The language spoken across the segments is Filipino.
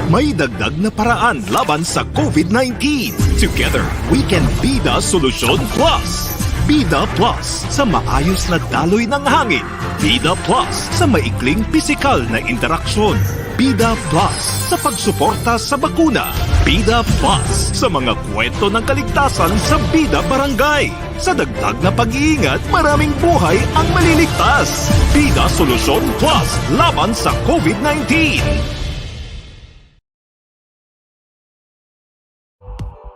May dagdag na paraan laban sa COVID-19. Together, we can be the Solusyon Plus. Bida Plus sa maayos na daloy ng hangin. Bida Plus sa maikling pisikal na interaksyon. Bida Plus sa pagsuporta sa bakuna. Bida Plus sa mga kwento ng kaligtasan sa Bida Barangay. Sa dagdag na pag-iingat, maraming buhay ang maliligtas. Bida Solusyon Plus laban sa COVID-19.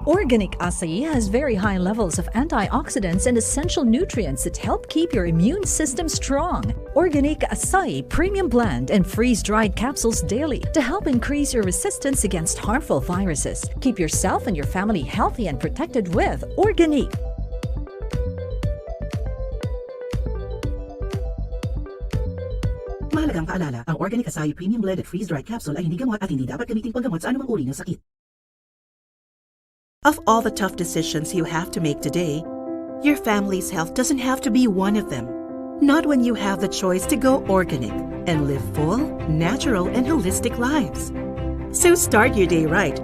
Organic acai has very high levels of antioxidants and essential nutrients that help keep your immune system strong. Organic acai premium blend and freeze-dried capsules daily to help increase your resistance against harmful viruses. Keep yourself and your family healthy and protected with Organic. Mahalagang paalala, ang Organic Acai Premium Blended Freeze-Dried Capsule ay hindi gamot at hindi dapat gamitin paggamot sa anumang uri ng sakit. Of all the tough decisions you have to make today, your family's health doesn't have to be one of them. Not when you have the choice to go organic and live full, natural, and holistic lives. So start your day right.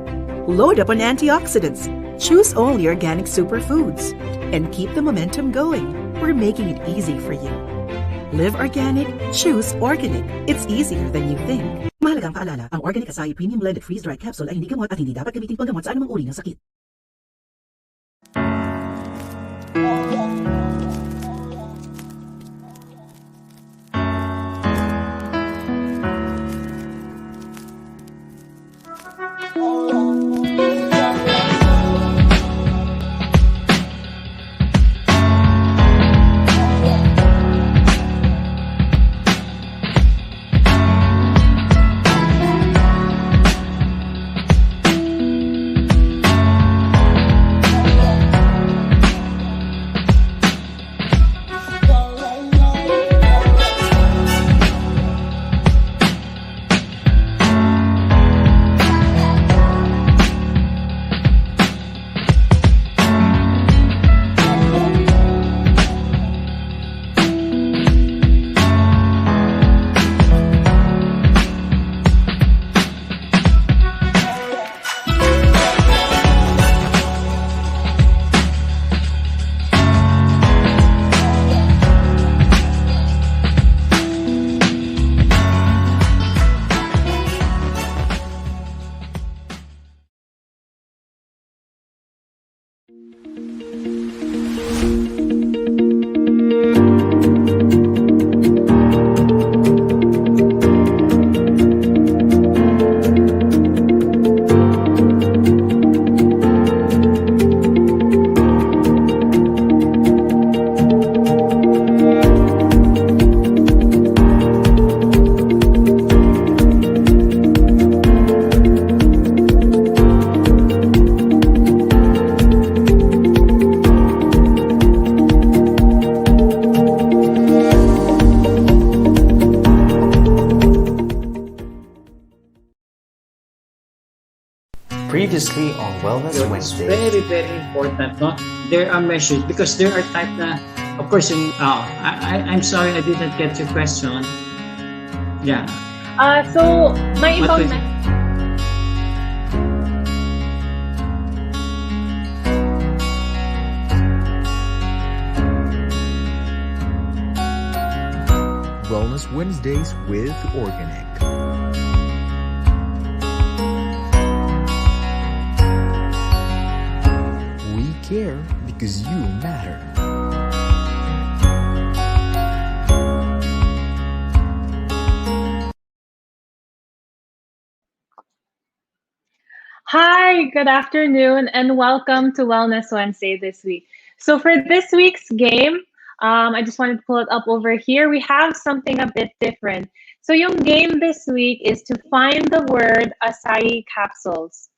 Load up on antioxidants. Choose only organic superfoods. And keep the momentum going. We're making it easy for you. Live organic, choose organic. It's easier than you think. Mahalagang paalala, ang Organic Acai Premium Blended Freeze-Dried Capsule ay hindi gamot at hindi dapat gamitin paggamot sa anumang uri ng sakit. Previously on Wellness So it's Wednesday. very, very important, no? There are measures because there are type na, of course, yung, I'm sorry I didn't get your question. Yeah. So, may What ibang was- Wellness Wednesdays with Organic. We care because you matter. Hi, good afternoon, and welcome to Wellness Wednesday this week. So for this week's game, I just wanted to pull it up over here. We have something a bit different. So yung game this week is to find the word acai capsules.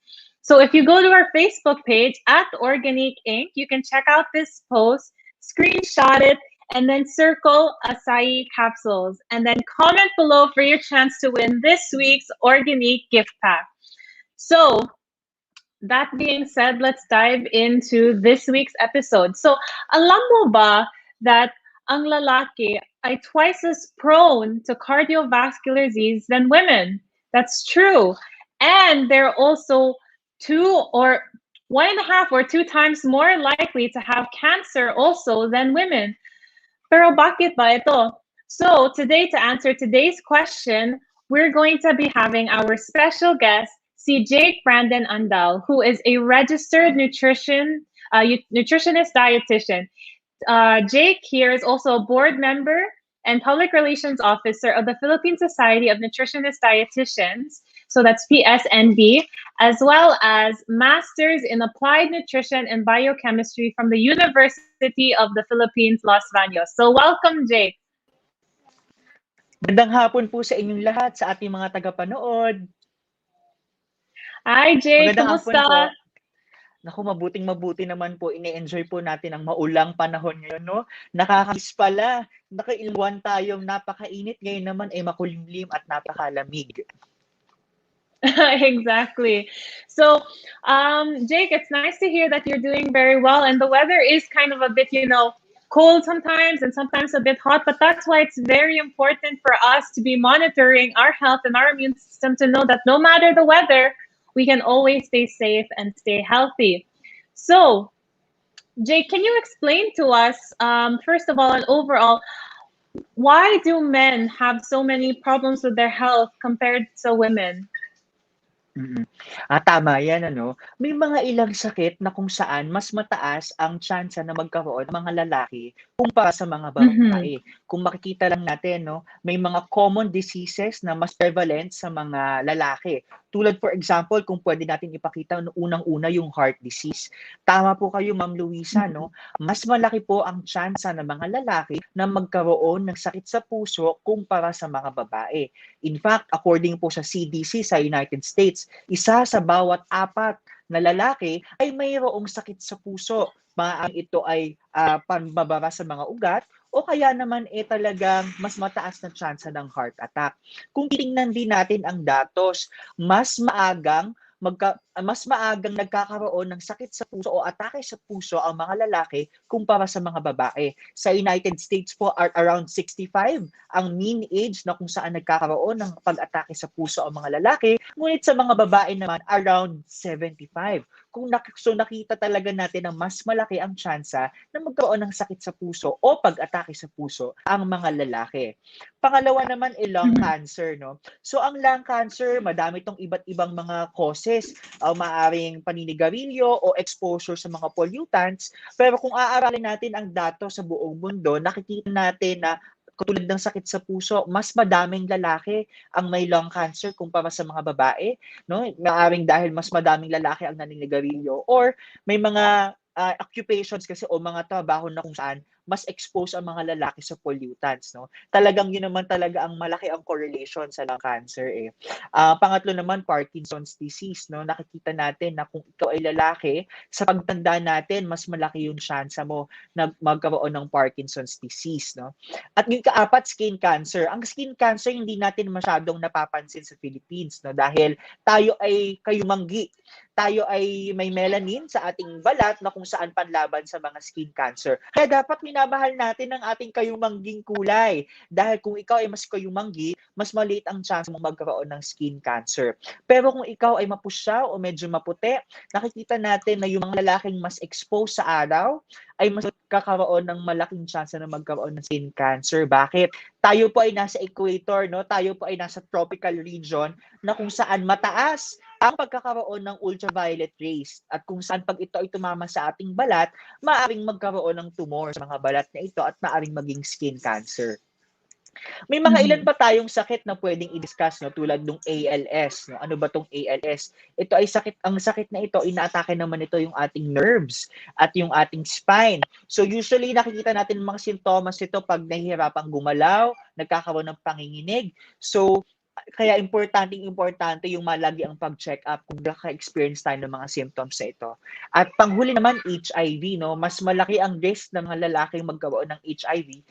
So if you go to our Facebook page at Organic Inc., you can check out this post, screenshot it, and then circle acai capsules. And then comment below for your chance to win this week's Organic gift pack. So that being said, let's dive into this week's episode. So alam mo ba that ang lalaki ay twice as prone to cardiovascular disease than women? That's true. And they're also 1.5 or 2 times more likely to have cancer also than women. Pero bakit ba ito? So today, to answer today's question, we're going to be having our special guest, si Jake Brandon Andal, who is a registered nutritionist dietitian. Jake here is also a board member and public relations officer of the Philippine Society of Nutritionist Dietitians. So that's PSND, as well as Masters in Applied Nutrition and Biochemistry from the University of the Philippines, Los Baños. So welcome, Jake. Magandang hapon po sa inyong lahat, sa ating mga tagapanood. Hi, Jake. Magandang hapon po. Kumusta? Naku, mabuting-mabuti naman po. Ine-enjoy po natin ang maulang panahon ngayon, no? Nakakamiss pala. Nakailang buwan tayong napakainit. Ngayon naman ay makulimlim at napakalamig. Exactly. So, Jake, it's nice to hear that you're doing very well. And the weather is kind of a bit, cold sometimes and sometimes a bit hot. But that's why it's very important for us to be monitoring our health and our immune system to know that no matter the weather, we can always stay safe and stay healthy. So, Jake, can you explain to us, first of all and overall, why do men have so many problems with their health compared to women? Tama yan, ano? May mga ilang sakit na kung saan mas mataas ang tsansa na magkaroon ng mga lalaki kumpara sa mga babae. Kung makikita lang natin, no, may mga common diseases na mas prevalent sa mga lalaki. Tulad, for example, kung pwede natin ipakita, unang-una yung heart disease. Tama po kayo, Ma'am Luisa, no? Mas malaki po ang tsansa ng mga lalaki na magkaroon ng sakit sa puso kumpara sa mga babae. In fact, according po sa CDC sa United States, isa sa bawat 4 na lalaki ay mayroong sakit sa puso. Maaaring ito ay pambabara sa mga ugat o kaya naman talagang mas mataas na tsansa ng heart attack. Kung titingnan din natin ang datos, mas maagang nagkakaroon ng sakit sa puso o atake sa puso ang mga lalaki kumpara sa mga babae. Sa United States po, around 65 ang mean age na kung saan nagkakaroon ng pag-atake sa puso ang mga lalaki, ngunit sa mga babae naman, around 75. So nakita talaga natin na mas malaki ang tsansa na magkaroon ng sakit sa puso o pag-atake sa puso ang mga lalaki. Pangalawa naman ay lung cancer, no? So ang lung cancer, madami itong iba't ibang mga causes. Maaring paninigarilyo o exposure sa mga pollutants. Pero kung aaralin natin ang datos sa buong mundo, nakikita natin na katulad ng sakit sa puso, mas madaming lalaki ang may lung cancer kumpara sa mga babae, no? Maaring dahil mas madaming lalaki ang naninigarilyo or may mga occupations kasi o mga trabaho na kung saan mas exposed ang mga lalaki sa pollutants, no? Talagang yun naman talaga ang malaki ang correlation sa lung cancer eh. Pangatlo naman, Parkinson's disease, no? Nakikita natin na kung ikaw ay lalaki, sa pagtanda natin, mas malaki yung tsansa mo na magkaroon ng Parkinson's disease, no? At yung kaapat, skin cancer. Ang skin cancer hindi natin masyadong napapansin sa Philippines, no? Dahil tayo ay kayumanggi. Tayo ay may melanin sa ating balat na kung saan panlaban sa mga skin cancer. Kaya dapat minamahal natin ang ating kayumangging kulay. Dahil kung ikaw ay mas kayumanggi, mas maliit ang chance mong magkaroon ng skin cancer. Pero kung ikaw ay mapusyaw o medyo maputi, nakikita natin na yung mga lalaking mas exposed sa araw ay mas kakaroon ng malaking chance na magkaroon ng skin cancer. Bakit? Tayo po ay nasa equator, no? Tayo po ay nasa tropical region na kung saan mataas ang pagkakaroon ng ultraviolet rays at kung saan pag ito ay tumama sa ating balat, maaaring magkaroon ng tumor sa mga balat na ito at maaaring maging skin cancer. May mga ilan pa tayong sakit na pwedeng i-discuss, no, tulad ng ALS, no. Ano ba tong ALS? Ito ay ang sakit na ito, inaatake naman ito yung ating nerves at yung ating spine. So usually nakikita natin mga sintomas ito pag nahihirapang gumalaw, nagkakaroon ng panginginig. So kaya importante yung malagi ang pag-check up kung naka-experience tayo ng mga symptoms na ito. At panghuli naman, HIV, no? Mas malaki ang risk ng mga lalaking magkaroon ng HIV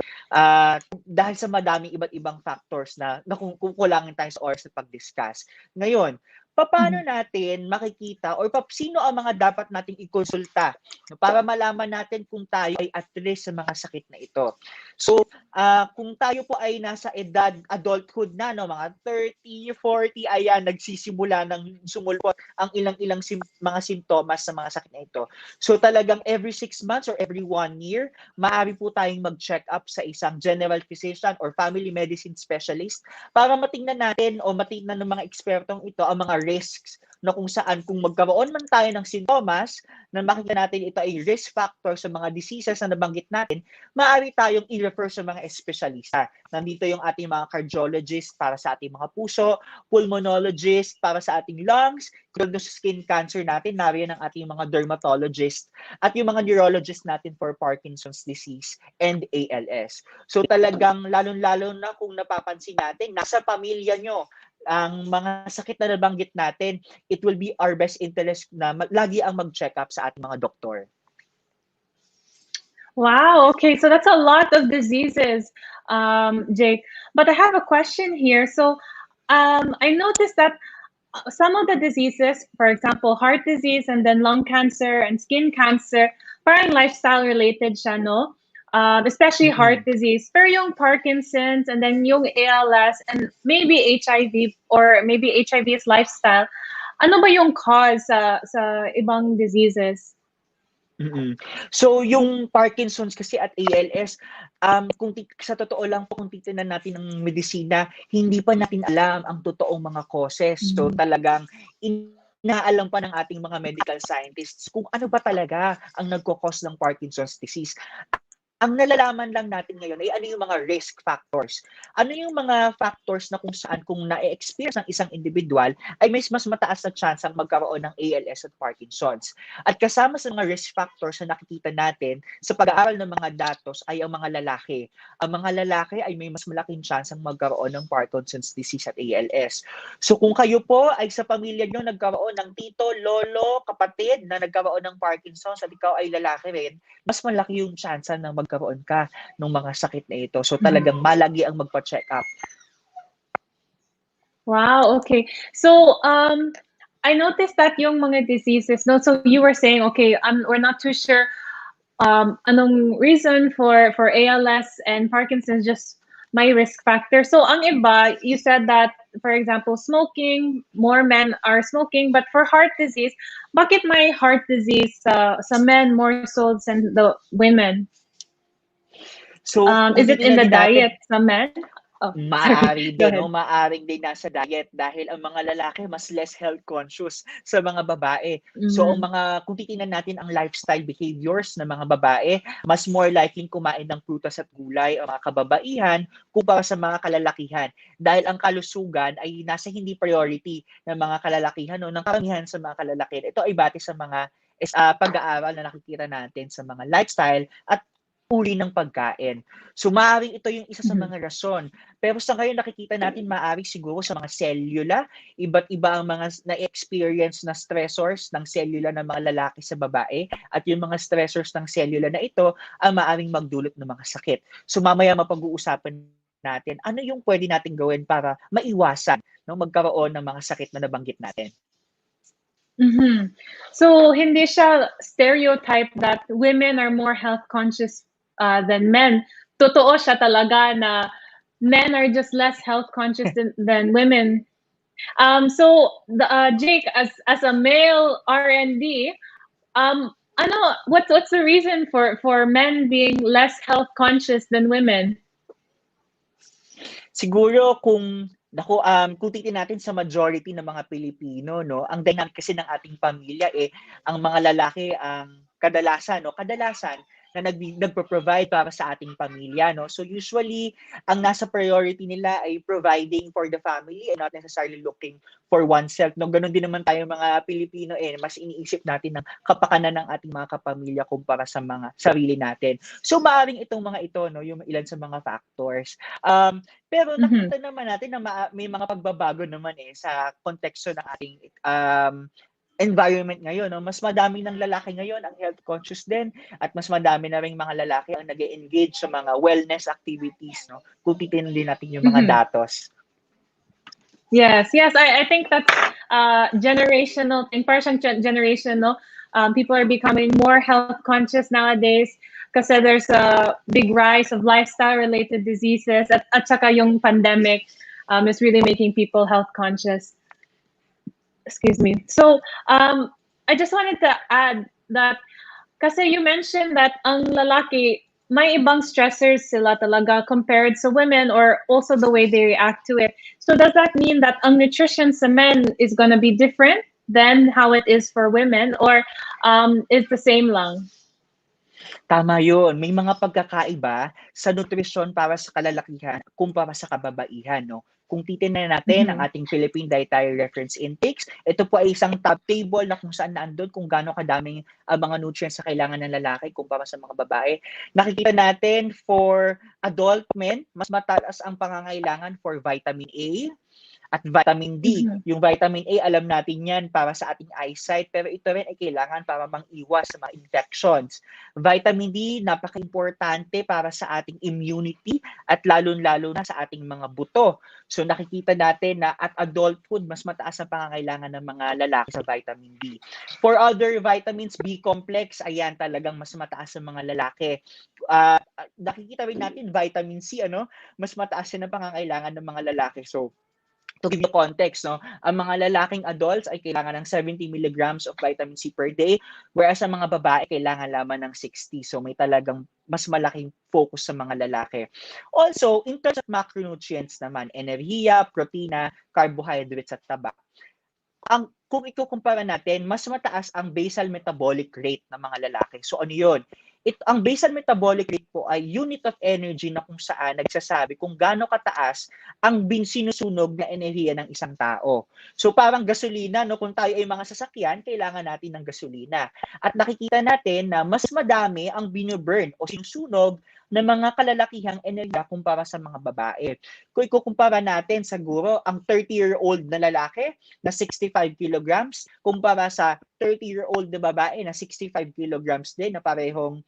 dahil sa madaming iba't ibang factors na kukulangin tayo sa oras na pag-discuss. Ngayon, paano natin makikita or sino ang mga dapat nating ikonsulta para malaman natin kung tayo ay at risk sa mga sakit na ito? So, kung tayo po ay nasa edad adulthood na, no, mga 30, 40, ayan, nagsisimula ng sumulpot ang ilang-ilang mga simptomas sa mga sakit na ito. So, talagang every 6 months or every 1 year, maaari po tayong mag-check up sa isang general physician or family medicine specialist para matingnan natin o matingnan ng mga ekspertong ito ang mga risks na kung saan kung magkaroon man tayo ng sintomas na makikita natin ito ay risk factor sa mga diseases na nabanggit natin, maaari tayong i-refer sa mga espesyalista. Nandito yung ating mga cardiologist para sa ating mga puso, pulmonologist para sa ating lungs, kung sa skin cancer natin, nariyan ang ating mga dermatologist, at yung mga neurologist natin for Parkinson's disease and ALS. So talagang lalong-lalo na kung napapansin natin, nasa pamilya nyo, ang mga sakit na nabanggit natin, it will be our best interest na lagi ang mag-check up sa ating mga doktor. Wow, okay, so that's a lot of diseases, Jake. But I have a question here. So I noticed that some of the diseases, for example, heart disease and then lung cancer and skin cancer, parang lifestyle related siya, no? Especially heart disease. Pero yung Parkinson's and then yung ALS and maybe HIV or maybe HIV is lifestyle. Ano ba yung cause sa ibang diseases? So yung Parkinson's kasi at ALS, sa totoo lang po kung titingnan natin ng medisina, hindi pa natin alam ang totoong mga causes. So talagang inaalam pa ng ating mga medical scientists kung ano ba talaga ang nagko-cause ng Parkinson's disease. Ang nalalaman lang natin ngayon ay ano yung mga risk factors. Ano yung mga factors na kung saan kung na-experience ng isang individual ay mas mataas na chance ang magkaroon ng ALS at Parkinson's. At kasama sa mga risk factors na nakikita natin sa pag-aaral ng mga datos ay ang mga lalaki. Ang mga lalaki ay may mas malaking chance ang magkaroon ng Parkinson's disease at ALS. So kung kayo po ay sa pamilya nyo nagkaroon ng tito, lolo, kapatid na nagkaroon ng Parkinson's at ikaw ay lalaki rin, mas malaki yung chance na magkaroon ka ng mga sakit na ito. So talagang malagi ang magpa-check up. Wow, okay. So I noticed that yung mga diseases, no, so you were saying, okay, we're not too sure anong reason for ALS and Parkinson's, just my risk factor. So ang iba, you said that, for example, smoking, more men are smoking, but for heart disease, bakit may heart disease sa men more so than the women? So is it in the diet sa men? Oh, maaari din, no? Maaring din nasa diet dahil ang mga lalaki mas less health conscious sa mga babae. So ang kung titingnan natin ang lifestyle behaviors ng mga babae, mas more likely kumain ng prutas at gulay ang mga kababaihan kumpara sa mga kalalakihan. Dahil ang kalusugan ay nasa hindi priority ng mga kalalakihan o ng karamihan sa mga kalalakihan. Ito ay base sa mga pag-aaral na nakikita natin sa mga lifestyle at uri ng pagkain. So maaaring ito yung isa sa mga rason. Pero sa ngayon nakikita natin maaaring siguro sa mga cellula, iba't iba ang mga na-experience na stressors ng cellula ng mga lalaki sa babae at yung mga stressors ng cellula na ito ang maaaring magdulot ng mga sakit. So mamaya mapag-uusapan natin ano yung pwede natin gawin para maiwasan magkaroon ng mga sakit na nabanggit natin. So hindi siya stereotype that women are more health conscious than men. Totoo siya talaga na men are just less health conscious than women. So Jake, as a male R&D, what's the reason for men being less health conscious than women? Siguro kung titingnan natin sa majority ng mga Pilipino, no, ang dynamic kasi ng ating pamilya ang mga lalaki ang kadalasan na nagpo-provide para sa ating pamilya, no. So usually ang nasa priority nila ay providing for the family and not necessarily looking for oneself, no. Ganun din naman tayo mga Pilipino, mas iniisip natin ng kapakanan ng ating mga kapamilya kumpara sa mga sarili natin. So maaring itong mga ito, no, yung ilan sa mga factors. Pero nakita naman natin na may mga pagbabago naman sa konteksto ng ating environment ngayon, no? Mas madami ng lalaki ngayon ang health conscious din at mas madami na ring mga lalaki ang nag-engage sa mga wellness activities, no? Kung titingnan din natin yung mga datos. Yes, I think that's generational thing. Parang generation, no? People are becoming more health conscious nowadays. kasi there's a big rise of lifestyle-related diseases at saka yung pandemic is really making people health conscious. Excuse me. So I just wanted to add that kasi you mentioned that ang lalaki, may ibang stressors sila talaga compared sa women or also the way they react to it. So does that mean that ang nutrition sa men is gonna be different than how it is for women or is the same lang? Tama yun. May mga pagkakaiba sa nutrisyon para sa kalalakihan kumpara sa kababaihan, no? Kung titingnan natin ang ating Philippine Dietary Reference Intakes, ito po ay isang top table na kung saan naandun kung gaano kadaming mga nutrients na kailangan ng lalaki kumpara sa mga babae. Nakikita natin for adult men, mas mataas ang pangangailangan for vitamin A, at vitamin D. Yung vitamin A, alam natin yan para sa ating eyesight, pero ito rin ay kailangan para mang-iwas sa mga infections. Vitamin D, napaka-importante para sa ating immunity at lalo-lalo na sa ating mga buto. So nakikita natin na at adulthood, mas mataas ang pangangailangan ng mga lalaki sa vitamin D. For other vitamins, B complex, ayan talagang mas mataas sa mga lalaki. Nakikita rin natin vitamin C, mas mataas yan ang pangangailangan ng mga lalaki. So to give you context, ang mga lalaking adults ay kailangan ng 70 milligrams of vitamin C per day, whereas ang mga babae kailangan lamang ng 60. So may talagang mas malaking focus sa mga lalaki. Also, in terms of macronutrients naman, enerhiya, protina, carbohydrates at taba. Kung ikukumpara natin, mas mataas ang basal metabolic rate ng mga lalaki. So ano yun? Ang basal metabolic rate po ay unit of energy na kung saan nagsasabi kung gaano kataas ang sinusunog na enerhiya ng isang tao. So parang gasolina, kung tayo ay mga sasakyan, kailangan natin ng gasolina. At nakikita natin na mas madami ang binoburn o sinusunog ng mga kalalakihang enerhiya kumpara sa mga babae. Kung ikukumpara natin siguro ang 30-year-old na lalaki na 65 kilograms kumpara sa 30-year-old na babae na 65 kilograms din na parehong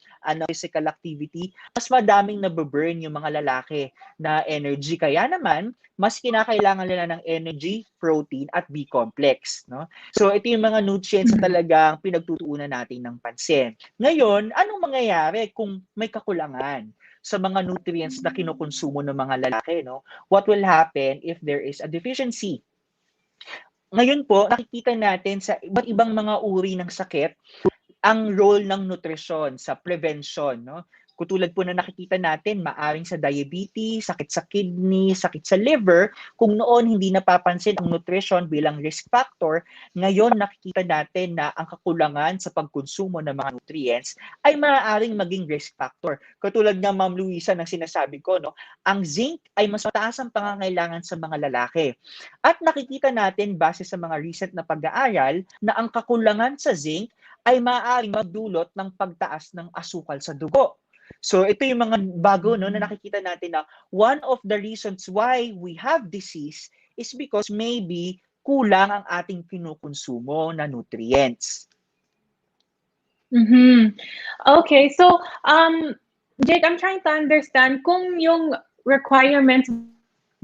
physical activity, mas madaming nababurn yung mga lalaki na energy. Kaya naman, mas kinakailangan nila ng energy, protein, at B complex. No? So ito yung mga nutrients na talagang pinagtutuunan natin ng pansin. Ngayon, anong mangyayari kung may kakulangan sa mga nutrients na kinukonsumo ng mga lalaki? No? What will happen if there is a deficiency? Ngayon po, nakikita natin sa iba't ibang mga uri ng sakit ang role ng nutrisyon sa prevention, no? Katulad po na nakikita natin, maaring sa diabetes, sakit sa kidney, sakit sa liver, kung noon hindi napapansin ang nutrition bilang risk factor, ngayon nakikita natin na ang kakulangan sa pagkonsumo ng mga nutrients ay maaaring maging risk factor. Katulad nga Ma'am Luisa ng sinasabi ko, ang zinc ay mas mataas ang pangangailangan sa mga lalaki. At nakikita natin base sa mga recent na pag-aaral na ang kakulangan sa zinc ay maaaring magdulot ng pagtaas ng asukal sa dugo. So ito yung mga bago na nakikita natin na one of the reasons why we have disease is because maybe kulang ang ating kinukonsumo na nutrients. Okay, so Jake, I'm trying to understand kung yung requirements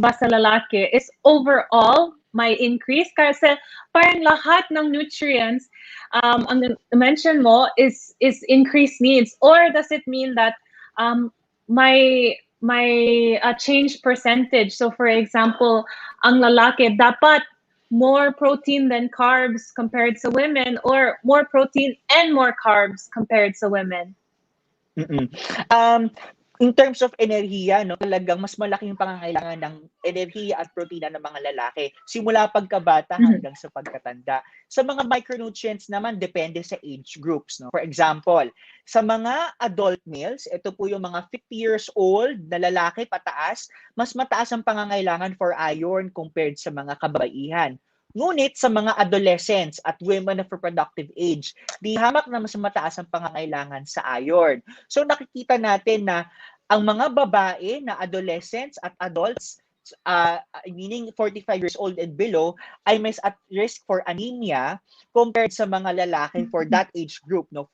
ba sa lalaki is overall may increase kasi parang lahat ng nutrients ang mention mo is increased needs, or does it mean that may change percentage? So for example, ang lalaki dapat more protein than carbs compared to women, or more protein and more carbs compared to women? In terms of enerhiya, talagang mas malaki yung pangangailangan ng enerhiya at protina ng mga lalaki simula pagkabata hanggang sa pagkatanda. Sa mga micronutrients naman, depende sa age groups. For example, sa mga adult males, ito po yung mga 50 years old na lalaki pataas, mas mataas ang pangangailangan for iron compared sa mga kababaihan. Ngunit sa mga adolescents at women of reproductive age, di hamak na mas mataas ang pangangailangan sa iron. So nakikita natin na ang mga babae na adolescents at adults, meaning 45 years old and below, ay mas at risk for anemia compared sa mga lalaki for that age group, 15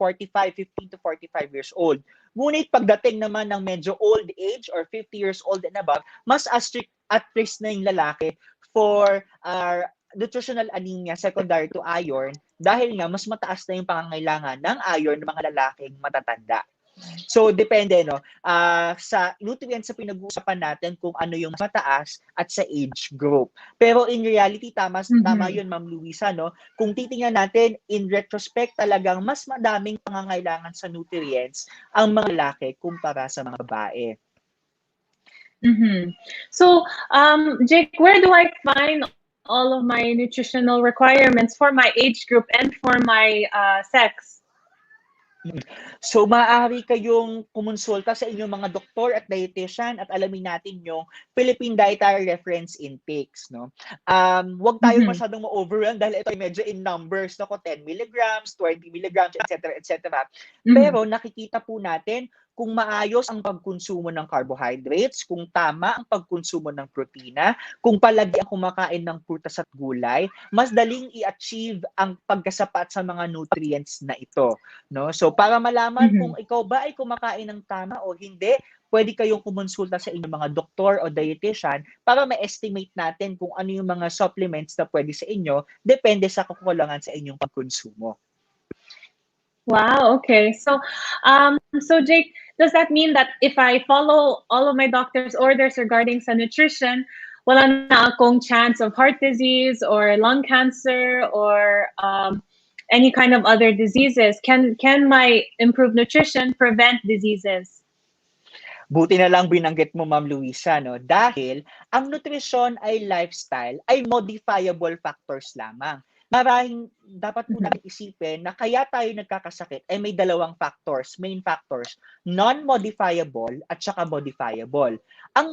to 45 years old. Ngunit pagdating naman ng medyo old age or 50 years old and above, mas at risk na yung lalaki for nutritional anemia secondary to iron dahil nga mas mataas na yung pangangailangan ng iron ng mga lalaking matatanda. So, depende, no? Sa nutrients sa pinag-uusapan natin kung ano yung mataas at sa age group. Pero in reality, tama yun, Ma'am Luisa, no? Kung titingnan natin, in retrospect, talagang mas madaming pangangailangan sa nutrients ang mga lalaki kumpara sa mga babae. So, Jake, where do I find all of my nutritional requirements for my age group and for my sex? So, maaari kayong kumonsulta sa inyong mga doktor at dietitian at alamin natin yung Philippine Dietary Reference Intakes, no? Huwag tayong masyadong ma-overwhelm dahil ito ay medyo in numbers, no? 10 milligrams, 20 milligrams, etc., etc. Pero nakikita po natin kung maayos ang pagkonsumo ng carbohydrates, kung tama ang pagkonsumo ng protina, kung palagi ang kumakain ng prutas at gulay, mas daling i-achieve ang pagkasapat sa mga nutrients na ito, no? So para malaman kung ikaw ba ay kumakain ng tama o hindi, pwede kayong kumonsulta sa inyong mga doktor o dietitian para ma-estimate natin kung ano yung mga supplements na pwede sa inyo, depende sa kakulangan sa inyong pagkonsumo. Wow, okay. So, so Jake, does that mean that if I follow all of my doctor's orders regarding sa nutrition, wala na akong chance of heart disease or lung cancer or any kind of other diseases? Can my improved nutrition prevent diseases? Buti na lang binanggit mo, Ma'am Luisa, no? Dahil ang nutrisyon ay lifestyle, ay modifiable factors lamang. Maraming dapat po natin isipin na kaya tayo nagkakasakit ay may dalawang factors, main factors, non-modifiable at saka modifiable. Ang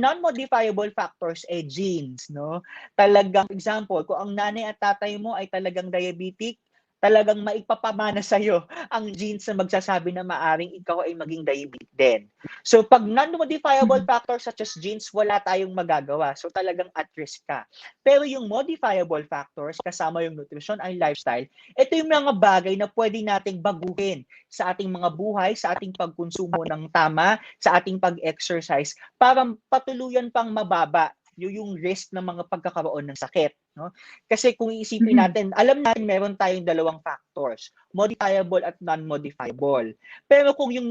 non-modifiable factors ay genes, no? Talagang example, kung ang nanay at tatay mo ay talagang diabetic, talagang maipapamana sa'yo ang genes na magsasabi na maaring ikaw ay maging diabetic din. So pag non-modifiable factors such as genes, wala tayong magagawa. So talagang at risk ka. Pero yung modifiable factors, kasama yung nutrition ay lifestyle, ito yung mga bagay na pwede nating baguhin sa ating mga buhay, sa ating pagkonsumo ng tama, sa ating pag-exercise, para patuluyan pang mababa yung risk ng mga pagkakaroon ng sakit, no? Kasi kung iisipin natin, alam natin meron tayong dalawang factors, modifiable at non-modifiable. Pero kung yung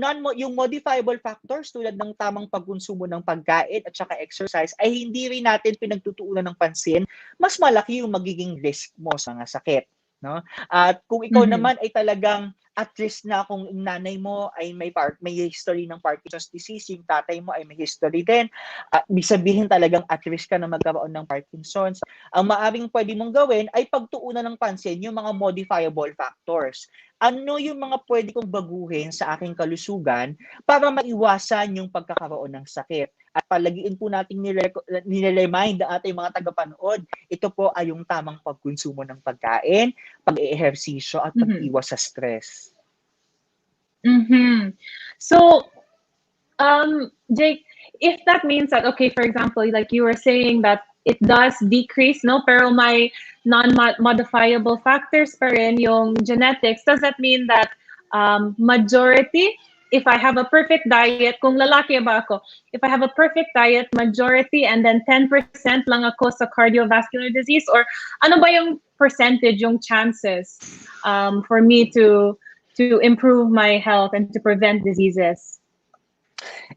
modifiable factors tulad ng tamang pagkonsumo ng pagkain at saka exercise ay hindi rin natin pinagtutuunan ng pansin, mas malaki yung magiging risk mo sa mga sakit, no? At kung ikaw naman ay talagang at risk na kung yung nanay mo ay may history ng Parkinson's disease, yung tatay mo ay may history din, ibig sabihin talagang at risk ka na magkaroon ng Parkinson's, ang maaring pwede mong gawin ay pagtuunan ng pansin yung mga modifiable factors. Ano yung mga pwede kong baguhin sa aking kalusugan para maiwasan yung pagkakaroon ng sakit? At palagiin po natin nire-remind ang ating mga tagapanood, ito po ay yung tamang pagkonsumo ng pagkain, pag-eehersisyo at pag-iwas sa stress. So, Jake, if that means that, okay, for example, like you were saying that it does decrease, no? Pero may non-modifiable factors pa rin yung genetics. Does that mean that majority, if I have a perfect diet, kung lalaki ba ako, if I have a perfect diet, majority, and then 10% lang ako sa cardiovascular disease, or ano ba yung percentage, yung chances for me to improve my health and to prevent diseases?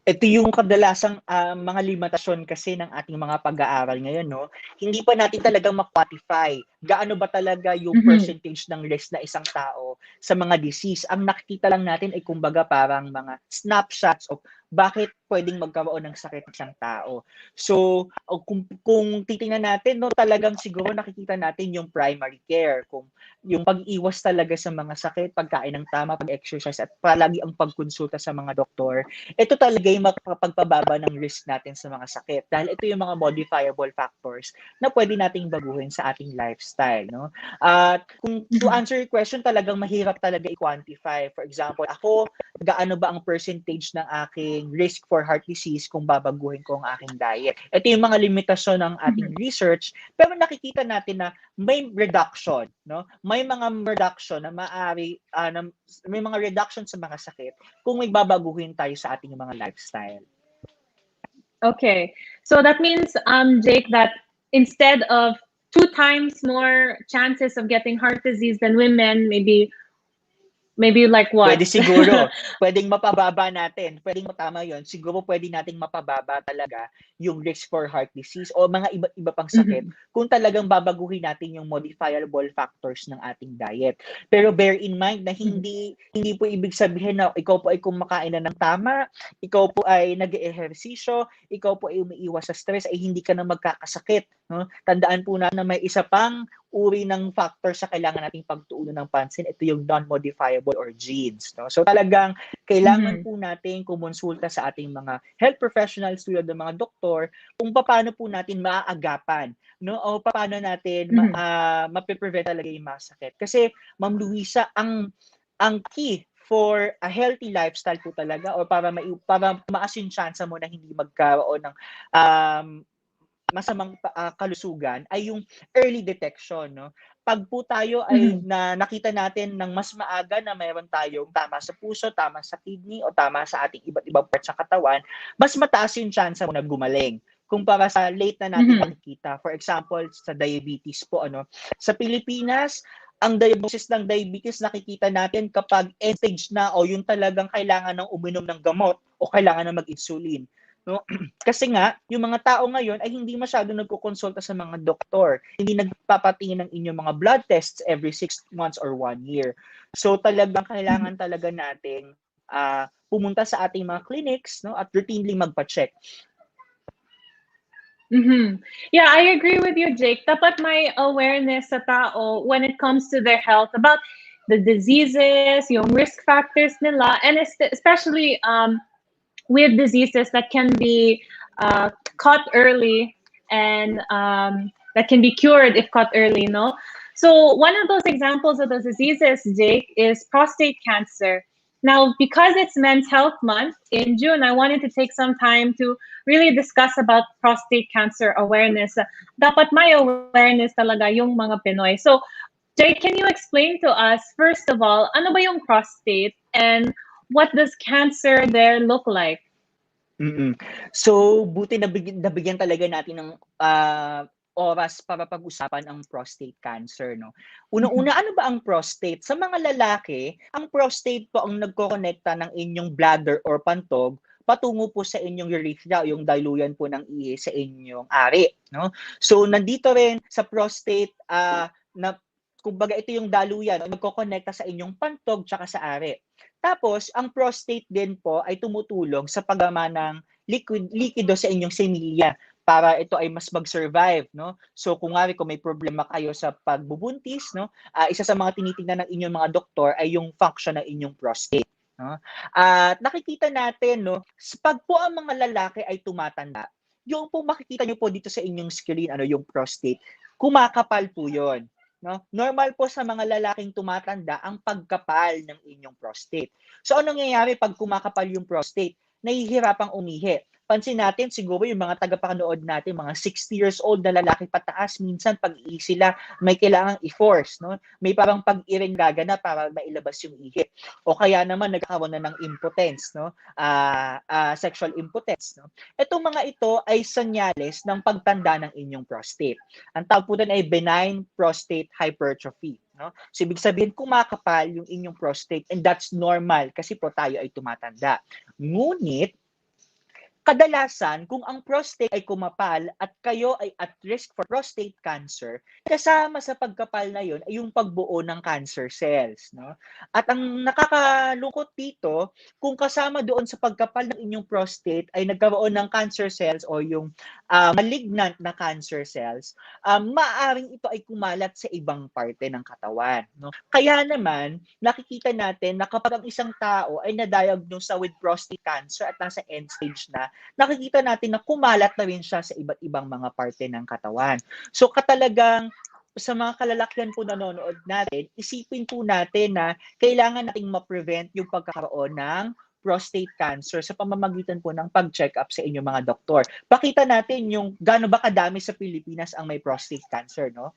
Ito yung kadalasang mga limitasyon kasi ng ating mga pag-aaral ngayon, no? Hindi pa natin talagang ma-quantify gaano ba talaga yung percentage ng risk na isang tao sa mga disease. Ang nakikita lang natin ay kumbaga parang mga snapshots of bakit pwedeng magkaroon ng sakit ng isang tao. So, kung titingnan natin, no, talagang siguro nakikita natin yung primary care, kung yung pag-iwas talaga sa mga sakit, pagkain ng tama, pag-exercise, at palagi ang pagkonsulta sa mga doktor, ito talaga yung makapagpababa ng risk natin sa mga sakit. Dahil ito yung mga modifiable factors na pwede nating baguhin sa ating lifestyle, no? At kung to answer your question, talagang mahirap talaga i-quantify. For example, ako, gaano ba ang percentage ng aking risk for heart disease kung babaguhin ko ang aking diet? Ito yung mga limitasyon ng ating research, pero nakikita natin na may reduction, no? May mga reduction na maaari, may mga reduction sa mga sakit kung may babaguhin tayo sa ating mga lifestyle. Okay, so that means, Jake, that instead of 2 times more chances of getting heart disease than women, maybe Maybe like what? Pwede siguro, pwedeng mapababa natin. Pwedeng tama 'yon. Siguro pwede nating mapababa talaga yung risk for heart disease o mga iba pang sakit Mhm. kung talagang babaguhin natin yung modifiable factors ng ating diet. Pero bear in mind na Mhm. hindi po ibig sabihin na ikaw po ay kumakain na ng tama, ikaw po ay nag-eehersisyo, ikaw po ay umiiwas sa stress ay hindi ka na magkakasakit, no? Tandaan po na may isa pang uri ng factor sa kailangan nating pagtuunan ng pansin, ito yung non-modifiable or genes. No? So talagang kailangan Mhm. po natin kumonsulta sa ating mga health professionals tulad ng mga doktor kung paano po natin maaagapan, no? O paano natin Mhm. mape-prevent talaga yung masakit. Kasi Ma'am Luisa, ang key for a healthy lifestyle po talaga or para tumaas yung chance mo na hindi magkaroon ng masamang kalusugan ay yung early detection, no? Pag po tayo ay Mhm. nakita natin ng mas maaga na mayroon tayong tama sa puso, tama sa kidney o tama sa ating iba't ibang parts ng katawan, mas mataas yung chance mo na gumaling kumpara sa late na natin Mhm. nakikita. For example, sa diabetes po, sa Pilipinas, ang diagnosis ng diabetes nakikita natin kapag end stage na o yung talagang kailangan ng uminom ng gamot o kailangan na mag-insulin, no? Kasi nga, yung mga tao ngayon ay hindi masyado nagkukonsulta sa mga doktor. Hindi nagpapatingin ng inyong mga blood tests every 6 months or 1 year. So talagang Mhm. kailangan talaga nating pumunta sa ating mga clinics, no, at routinely magpa-check. Mhm. Yeah, I agree with you, Jake. Dapat may awareness sa tao when it comes to their health about the diseases, yung risk factors nila, and especially with diseases that can be caught early and that can be cured if caught early, no? So one of those examples of those diseases, Jake, is prostate cancer. Now, because it's Men's Health Month in June, I wanted to take some time to really discuss about prostate cancer awareness. Dapat may awareness talaga yung mga Pinoy. So, Jake, can you explain to us, first of all, ano ba yung prostate and what does cancer there look like? Mm. So, buti nabigyan talaga natin ng oras para pag-usapan ang prostate cancer, no? Mhm. Unang-una, ano ba ang prostate? Sa mga lalaki, ang prostate po ang nagkokonekta ng inyong bladder or pantog patungo po sa inyong urethra, yung daluyan po ng ihi sa inyong ari, no? So, nandito rin sa prostate na kumbaga ito yung daluyan, nagkokonekta sa inyong pantog tsaka sa ari. Tapos, ang prostate din po ay tumutulong sa paggama ng likido sa inyong semilya para ito ay mas mag-survive, no? So, kung may problema kayo sa pagbubuntis, no? Isa sa mga tinitingnan ng inyong mga doktor ay yung function ng inyong prostate, no? At nakikita natin, no, pag po ang mga lalaki ay tumatanda, yung po makikita nyo po dito sa inyong screen, yung prostate, kumakapal po yon. No? Normal po sa mga lalaking tumatanda ang pagkapal ng inyong prostate. So anong nangyayari pag kumakapal yung prostate? Nahihirapang umihi. Pansin natin siguro yung mga tagapanood natin, mga 60 years old na lalaki pataas, minsan pag sila may kailangang i-force, no? May parang pag-iring gagana para mailabas yung ihi. O kaya naman nagkakaroon na ng impotence, no? Sexual impotence, no? Itong mga ito ay senyales ng pagtanda ng inyong prostate. Ang tawag po doon ay benign prostate hypertrophy, no? So ibig sabihin kumakapal yung inyong prostate and that's normal kasi po tayo ay tumatanda. Ngunit kadalasan, kung ang prostate ay kumapal at kayo ay at risk for prostate cancer, kasama sa pagkapal na yon ay yung pagbuo ng cancer cells, no? At ang nakakalungkot dito, kung kasama doon sa pagkapal ng inyong prostate ay nagkaroon ng cancer cells o yung malignant na cancer cells, maaaring ito ay kumalat sa ibang parte ng katawan, no? Kaya naman, nakikita natin na kapag ang isang tao ay na-diagnose with prostate cancer at nasa end stage na, nakikita natin na kumalat na rin siya sa iba't ibang mga parte ng katawan. So katalagang sa mga kalalakihan po nanonood natin, isipin po natin na kailangan nating ma-prevent yung pagkakaroon ng prostate cancer sa pamamagitan po ng pag-check up sa inyong mga doktor. Pakita natin yung gaano ba kadami sa Pilipinas ang may prostate cancer, no?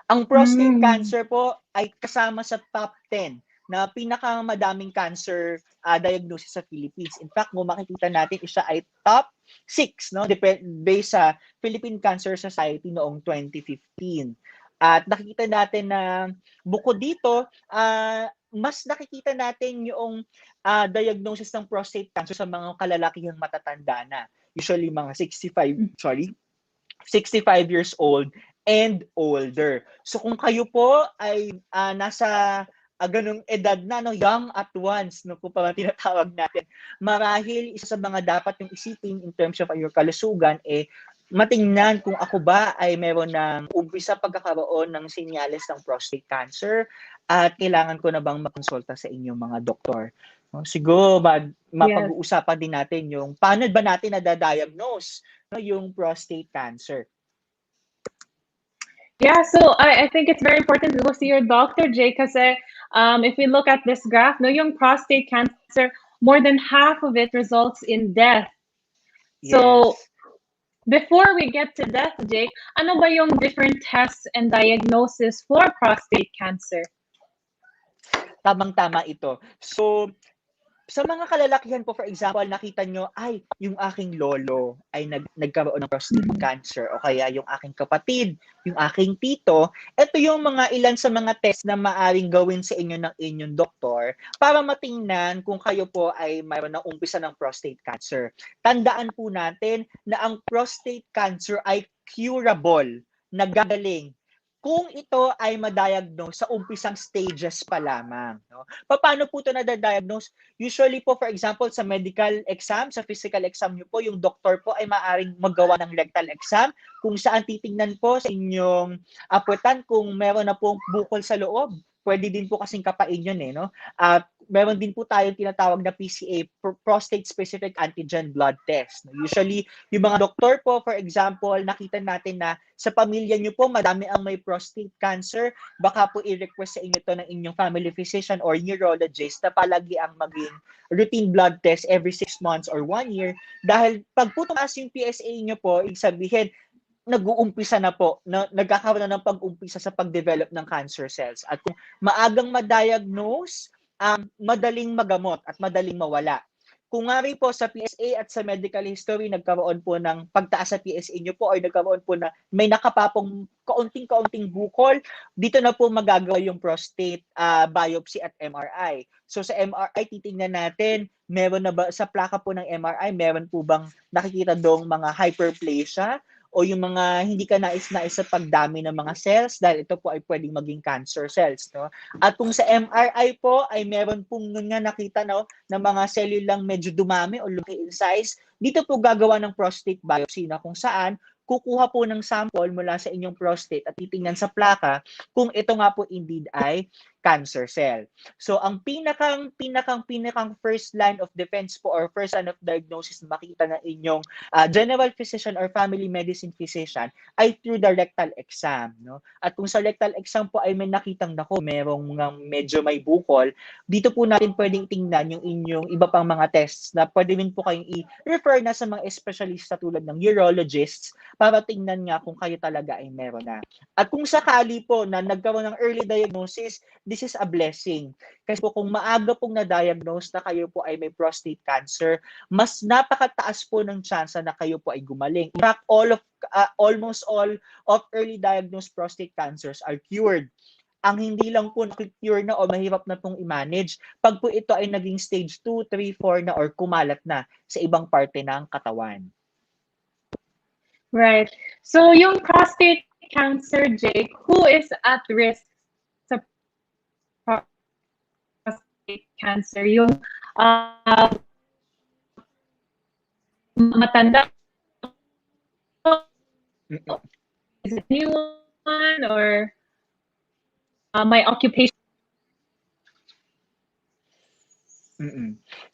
Ang prostate cancer po ay kasama sa top 10 na pinakamadaming cancer diagnosis sa Philippines. In fact, kung makikita natin, isa ay top 6, no? Based sa Philippine Cancer Society noong 2015. At nakikita natin na bukod dito, mas nakikita natin yung diagnosis ng prostate cancer sa mga kalalakihang matatanda na. Usually mga 65 years old and older. So kung kayo po ay nasa ganung edad na, no, young at once, no, kung pa tinatawag natin, marahil isa sa mga dapat yung isipin in terms of your kalusugan, matingnan kung ako ba ay meron ng umpisa pagkakaroon ng senyales ng prostate cancer at kailangan ko na bang makonsulta sa inyong mga doktor. No, siguro mapag-uusapan din natin yung paano ba natin na-diagnose, no, yung prostate cancer. Yeah, so I think it's very important to go see your doctor, Jay, kasi if we look at this graph, no, yung prostate cancer, more than half of it results in death. Yes. So before we get to death, Jake, ano ba yung different tests and diagnosis for prostate cancer? Tamang-tama ito. So, sa mga kalalakihan po, for example, nakita nyo, ay, yung aking lolo ay nagkaroon ng prostate cancer, o kaya yung aking kapatid, yung aking tito. Ito yung mga ilan sa mga test na maaring gawin sa inyo ng inyong doktor para matingnan kung kayo po ay mayroon ng umpisa ng prostate cancer. Tandaan po natin na ang prostate cancer ay curable, nagagaling, kung ito ay ma-diagnose sa umpisang stages pa lamang. No? Paano po ito na-diagnose? Usually po, for example, sa medical exam, sa physical exam nyo po, yung doktor po ay maaaring magawa ng rectal exam kung saan titingnan po sa inyong aputan kung meron na pong bukol sa loob. Pwede din po kasing kapain yun no? At meron din po tayong tinatawag na PSA, Prostate Specific Antigen Blood Test. Usually, yung mga doktor po, for example, nakita natin na sa pamilya nyo po, madami ang may prostate cancer, baka po i-request sa inyo to ng inyong family physician or neurologist na palagi ang maging routine blood test every 6 months or 1 year. Dahil pag po tumaas yung PSA nyo po, ibig sabihin, nag-uumpisa na po, nagkakaroon na ng pag-umpisa sa pag-develop ng cancer cells. At kung maagang ma-diagnose, madaling magamot at madaling mawala. Kung nga rin po sa PSA at sa medical history, nagkaroon po ng pagtaas sa PSA nyo po or nagkaroon po na may nakapapong kaunting-kaunting bukol, dito na po magagawa yung prostate biopsy at MRI. So sa MRI, titingnan natin, meron na ba, sa plaka po ng MRI, meron po bang nakikita doong mga hyperplasia o yung mga hindi ka nais-nais sa pagdami ng mga cells dahil ito po ay pwedeng maging cancer cells. No? At kung sa MRI po ay meron pong nga nakita na mga cellulang medyo dumami o lumaki in size, dito po gagawa ng prostate biopsy na kung saan kukuha po ng sample mula sa inyong prostate at titingnan sa plaka kung ito nga po indeed ay cancer cell. So ang pinakang first line of defense po or first line of diagnosis na makita ng inyong general physician or family medicine physician ay through the rectal exam. No? At kung sa rectal exam po ay may nakitang merong medyo may bukol, dito po natin pwedeng tingnan yung inyong iba pang mga tests na pwede rin po kayong i-refer na sa mga espesyalista tulad ng urologists para tingnan nga kung kayo talaga ay meron na. At kung sakali po na nagkaroon ng early diagnosis, this is a blessing. Kasi po kung maaga pong na-diagnose na kayo po ay may prostate cancer, mas napakataas po ng tsansa na kayo po ay gumaling. In fact, almost all of early diagnosed prostate cancers are cured. Ang hindi lang po na-cure na o mahirap na pong i-manage, pag po ito ay naging stage 2, 3, 4 na or kumalat na sa ibang parte ng katawan. Right. So yung prostate cancer, Jake, who is at risk sa prostate cancer? Yung matanda? Is it anyone or my occupation?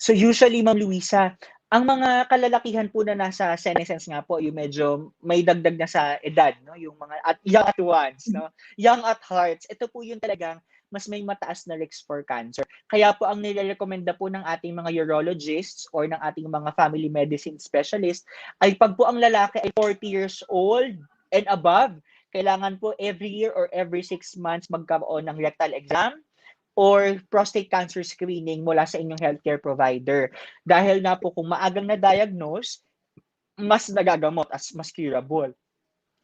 So usually, Ma'am Luisa, ang mga kalalakihan po na nasa senescence nga po, yung medyo may dagdag na sa edad, no? Yung mga young at ones, no? Young at hearts, ito po yung talagang mas may mataas na risk for cancer. Kaya po ang nirekomenda po ng ating mga urologists or ng ating mga family medicine specialists ay pag po ang lalaki ay 40 years old and above, kailangan po every year or every 6 months magkaroon ng rectal exam or prostate cancer screening mula sa inyong healthcare provider. Dahil na po kung maagang na-diagnose, mas nagagamot as mas curable.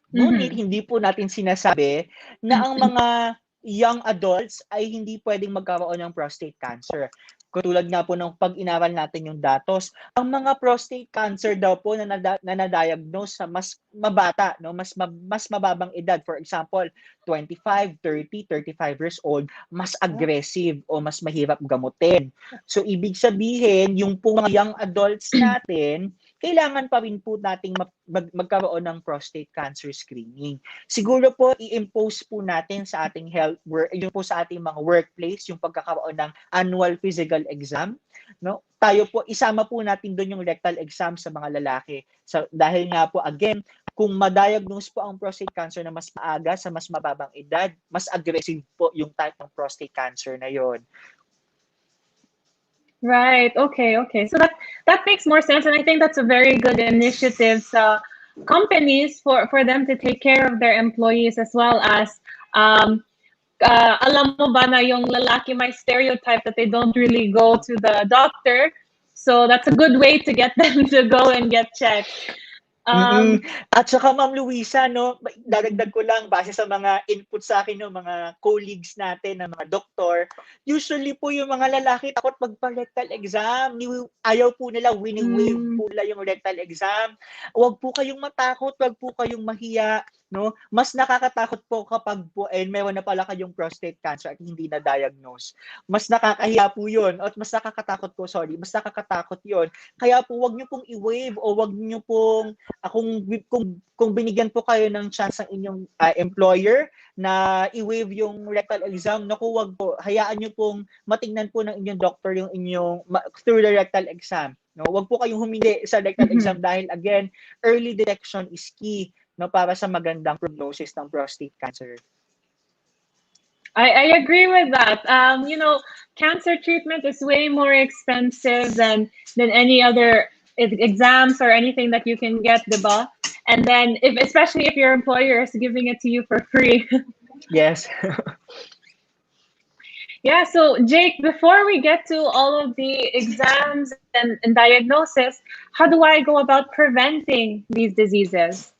Ngunit hindi po natin sinasabi na ang mga young adults ay hindi pwedeng magkaroon ng prostate cancer. Katulad nga po ng pag-inaral natin yung datos, ang mga prostate cancer daw po na na-diagnose sa mas mabata, no, mas mababang edad, for example, 25, 30, 35 years old, mas aggressive o mas mahirap gamutin. So ibig sabihin, yung po mga young adults natin, kailangan pa rin po nating magkaroon ng prostate cancer screening. Siguro po i-impose po natin sa ating yung po sa ating mga workplace yung pagkakaroon ng annual physical exam, no? Tayo po isama po natin doon yung rectal exam sa mga lalaki. So, dahil nga po again, kung ma-diagnose po ang prostate cancer na mas maaga sa mas mababang edad, mas aggressive po yung type ng prostate cancer na yon. Right. Okay. So that makes more sense, and I think that's a very good initiative sa companies for them to take care of their employees, as well as alam mo ba na yung lalaki may stereotype that they don't really go to the doctor, so that's a good way to get them to go and get checked. At saka Ma'am Luisa, no, dadagdag ko lang base sa mga input sa akin ng mga colleagues natin, ng mga doktor, usually po yung mga lalaki takot magpa-rectal exam. Ayaw po nila, wini-wave po nila yung rectal exam. Huwag po kayong matakot, huwag po kayong mahiya. No, mas nakakatakot po kapag po meron na pala kayong prostate cancer at hindi na diagnose. Mas nakakahiya po 'yon at mas nakakatakot yun. Kaya po wag niyo pong i-wave o wag niyo pong kung binigyan po kayo ng chance ng inyong employer na i-waive yung rectal exam, naku, wag po. Hayaan niyo pong matingnan po ng inyong doctor yung inyong through the rectal exam. No, wag po kayong humili sa rectal exam dahil again, early detection is key, no, para sa magandang prognosis ng prostate cancer. I agree with that. Cancer treatment is way more expensive than any other exams or anything that you can get, diba? And then, especially if your employer is giving it to you for free. Yes. Yeah, so Jake, before we get to all of the exams and diagnosis, how do I go about preventing these diseases?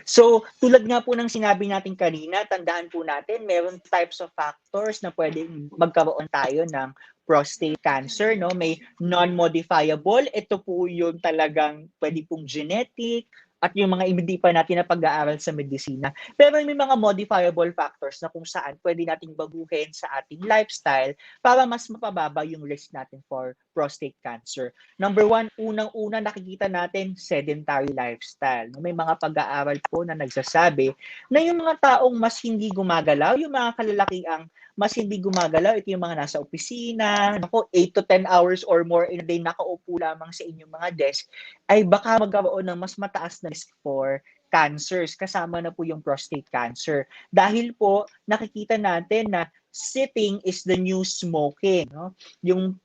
So, tulad nga po ng sinabi natin kanina, tandaan po natin, meron types of factors na pwedeng magkaroon tayo ng prostate cancer, no? May non-modifiable, ito po yung talagang pwede pong genetic, at yung mga hindi pa natin na pag-aaral sa medisina. Pero may mga modifiable factors na kung saan pwede nating baguhin sa ating lifestyle para mas mapababa yung risk natin for prostate cancer. Number one, unang-una nakikita natin sedentary lifestyle. May mga pag-aaral po na nagsasabi na yung mga taong mas hindi gumagalaw, yung mga kalalakiang mas hindi gumagalaw, ito yung mga nasa opisina, 8 to 10 hours or more in a day, nakaupo lamang sa inyong mga desk, ay baka magkaroon ng mas mataas na risk for cancers, kasama na po yung prostate cancer. Dahil po, nakikita natin na sitting is the new smoking. No? Yung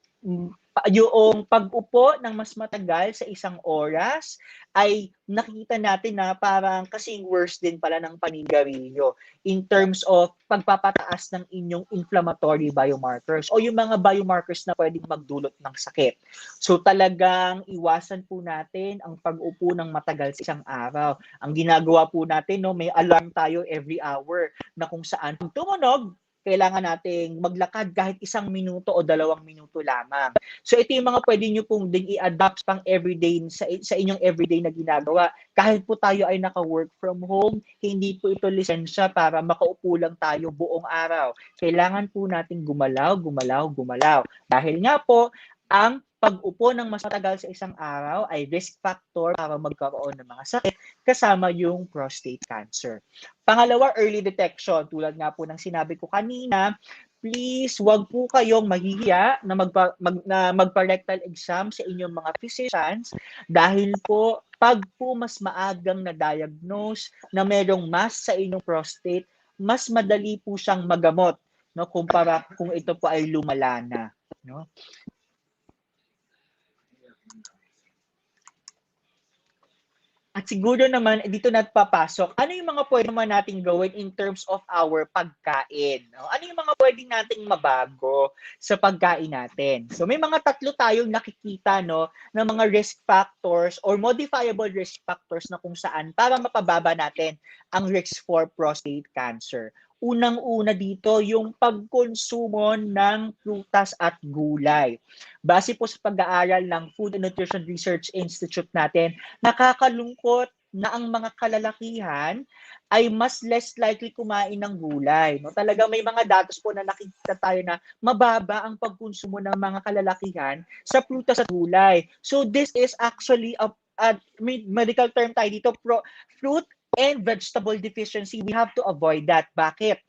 pag-upo ng mas matagal sa isang oras ay nakikita natin na parang kasing worse din pala ng panigarilyo in terms of pagpapataas ng inyong inflammatory biomarkers o yung mga biomarkers na pwedeng magdulot ng sakit. So talagang iwasan po natin ang pag-upo ng matagal sa isang araw. Ang ginagawa po natin, no, may alarm tayo every hour na kung saan pag tumunog, kailangan nating maglakad kahit 1 minuto o 2 minuto lamang. So ito yung mga pwede nyo pong ding i-adapt pang everyday sa inyong everyday na ginagawa. Kahit po tayo ay naka-work from home, hindi po ito lisensya para makaupo lang tayo buong araw. Kailangan po nating gumalaw. Dahil nga po, ang pag-upo ng mas matagal sa isang araw ay risk factor para magkaroon ng mga sakit kasama yung prostate cancer. Pangalawa, early detection. Tulad nga po ng sinabi ko kanina, please wag po kayong mahihiya na magpa-rectal exam sa inyong mga physicians dahil po pag po mas maagang na-diagnose na merong mass sa inyong prostate, mas madali po siyang magamot, no, kumpara kung ito po ay lumala na, no? At siguro naman, dito napapasok, ano yung mga pwede naman nating gawin in terms of our pagkain? No? Ano yung mga pwede nating mabago sa pagkain natin? So may mga 3 tayong nakikita, no, na mga risk factors or modifiable risk factors na kung saan para mapababa natin ang risk for prostate cancer. unang-una dito yung pagkonsumo ng prutas at gulay. Base po sa pag-aaral ng Food and Nutrition Research Institute natin, nakakalungkot na ang mga kalalakihan ay mas less likely kumain ng gulay. No? Talagang may mga datos po na nakikita tayo na mababa ang pagkonsumo ng mga kalalakihan sa prutas at gulay. So this is actually a medical term tayo dito, fruit and vegetable deficiency. We have to avoid that. Bakit?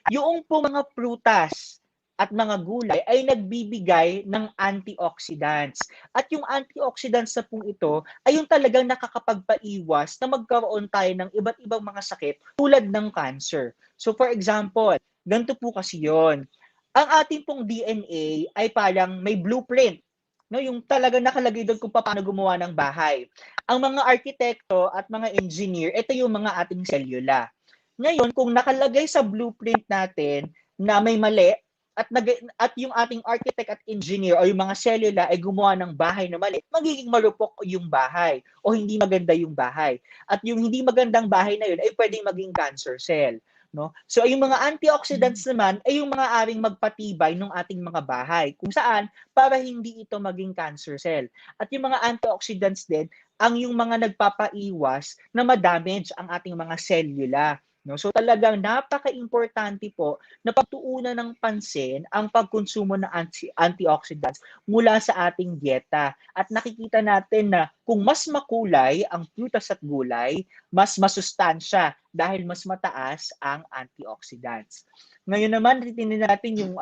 Yung po mga prutas at mga gulay ay nagbibigay ng antioxidants. At yung antioxidants na pong ito ay yung talagang nakakapagpaiwas na magkaroon tayo ng iba't ibang mga sakit tulad ng cancer. So for example, ganito po kasi yon. Ang ating pong DNA ay parang may blueprint. No, yung talagang nakalagay doon kung paano gumawa ng bahay. Ang mga arkitekto at mga engineer, ito yung mga ating selula. Ngayon, kung nakalagay sa blueprint natin na may mali, at yung ating architect at engineer o yung mga selula ay gumawa ng bahay na mali, magiging marupok yung bahay o hindi maganda yung bahay. At yung hindi magandang bahay na yun ay pwedeng maging cancer cell. No? So yung mga antioxidants naman ay yung mga aring magpatibay ng ating mga bahay kung saan para hindi ito maging cancer cell. At yung mga antioxidants din ang yung mga nagpapaiwas na ma-damage ang ating mga selula. No? So talagang napaka-importante po na pagtuunan ng pansin ang pagkonsumo ng antioxidants mula sa ating dieta. At nakikita natin na kung mas makulay ang prutas at gulay, mas masustansya dahil mas mataas ang antioxidants. Ngayon naman, ritinin natin yung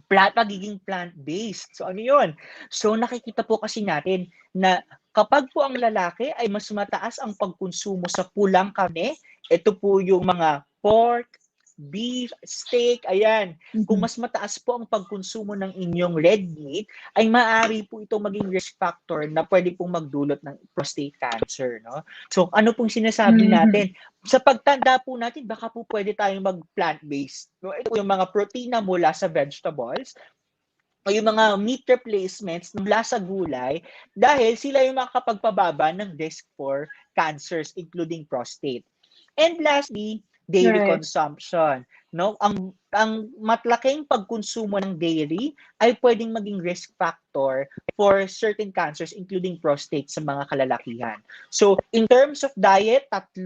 pagiging plant-based. So ano yun? So nakikita po kasi natin na kapag po ang lalaki ay mas mataas ang pagkonsumo sa pulang karne, ito po yung mga pork, beef, steak, ayan. Kung mas mataas po ang pagkonsumo ng inyong red meat, ay maaari po ito maging risk factor na pwede pong magdulot ng prostate cancer. No? So ano pong sinasabi natin? Sa pagtanda po natin, baka po pwede tayong mag-plant-based. No? Ito yung mga protina mula sa vegetables, o yung mga meat replacements mula sa gulay dahil sila yung makakapagpababa ng risk for cancers including prostate. And lastly, dairy consumption. No, ang matlaking pagkonsumo ng dairy ay pwedeng maging risk factor for certain cancers including prostate sa mga kalalakihan. So, in terms of diet, 3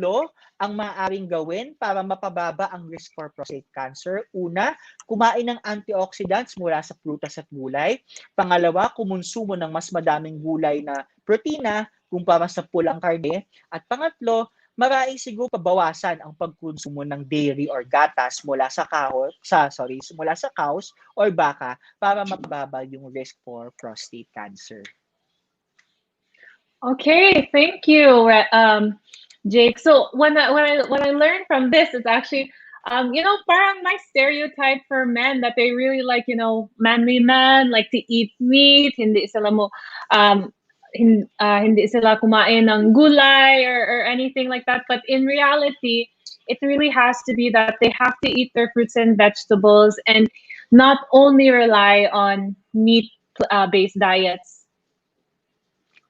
ang maaaring gawin para mapababa ang risk for prostate cancer. Una, kumain ng antioxidants mula sa prutas at gulay. Pangalawa, kumonsumo ng mas madaming gulay na protina kumpara sa pulang karne. At pangatlo, maraming siguro pabawasan ang pagkonsumo ng dairy or gatas mula sa cows or baka para mababa yung risk for prostate cancer. Okay, thank you, Jake. So when I learned from this, it's actually parang my stereotype for men that they really like, manly men, like to eat meat, hindi sila kumain ng gulay or anything like that. But in reality, it really has to be that they have to eat their fruits and vegetables and not only rely on meat-based diets.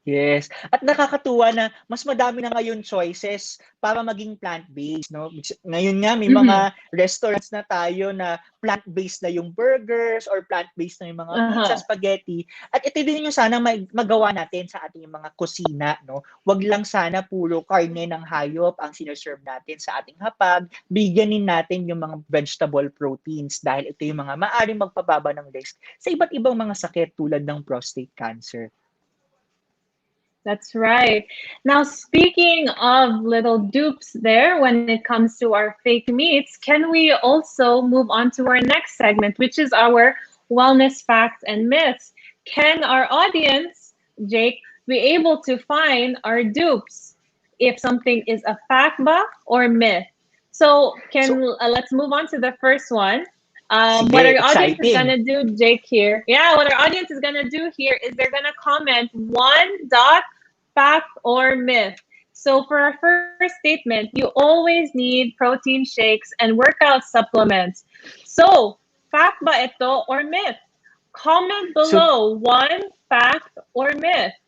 Yes. At nakakatuwa na mas madami na ngayon choices para maging plant-based, no? Ngayon nga may mga restaurants na tayo na plant-based na yung burgers or plant-based na yung mga pizza, spaghetti. At ito din yung sana magawa natin sa ating mga kusina, no? Wag lang sana puro karne ng hayop ang sineserve natin sa ating hapag. Bigyanin natin yung mga vegetable proteins dahil ito yung mga maaaring magpababa ng risk sa iba't ibang mga sakit tulad ng prostate cancer. That's right. Now, speaking of little dupes there, when it comes to our fake meats, can we also move on to our next segment, which is our wellness facts and myths? Can our audience, Jake, be able to find our dupes if something is a fact ba or myth? So let's move on to the first one. What our audience is gonna do, Jake, here. Yeah, what our audience is gonna do here is they're gonna comment 1 fact or myth. So for our first statement, you always need protein shakes and workout supplements. So, fact ba ito or myth? Comment below 1 fact or myth.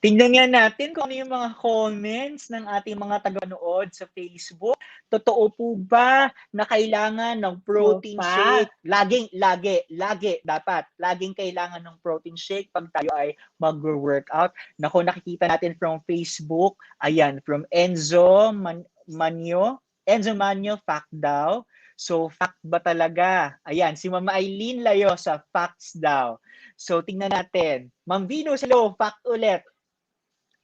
Tingnan nga natin kung ano yung mga comments ng ating mga taganood sa Facebook. Totoo po ba na kailangan ng protein shake? Lagi, dapat. Laging kailangan ng protein shake pag tayo ay mag-workout. Nako, nakikita natin from Facebook. Ayan, from Enzo Manyo, fact daw. So, fact ba talaga? Ayan, si Mama Eileen Layosa, facts daw. So, tingnan natin. Ma'am Venus, hello, fact ulit.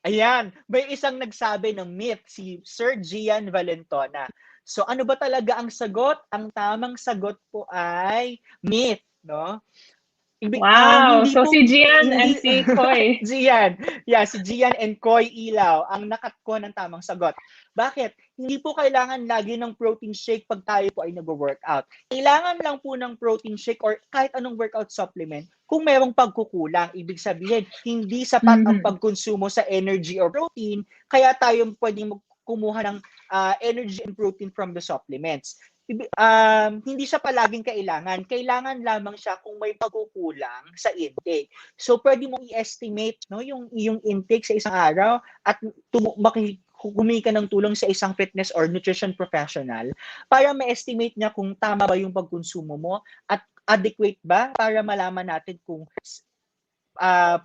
Ayan, may isang nagsabi ng myth, si Sir Gian Valentona. So ano ba talaga ang sagot? Ang tamang sagot po ay myth, no? Wow! Hindi So po, si Gian and hindi, si Koy. Gian. Yeah, si Gian and Koy Ilaw ang nakatko ng tamang sagot. Bakit? Hindi po kailangan lagi ng protein shake pag tayo po ay nag-workout. Kailangan lang po ng protein shake or kahit anong workout supplement kung merong pagkukulang. Ibig sabihin, hindi sapat ang pagkonsumo sa energy or protein, kaya tayo pwedeng kumuha ng energy and protein from the supplements. Hindi siya palaging kailangan. Kailangan lamang siya kung may pagkukulang sa intake. So, pwede mong i-estimate, no, yung intake sa isang araw at humingi ka ng tulong sa isang fitness or nutrition professional para ma-estimate niya kung tama ba yung pagkonsumo mo at adequate ba para malaman natin kung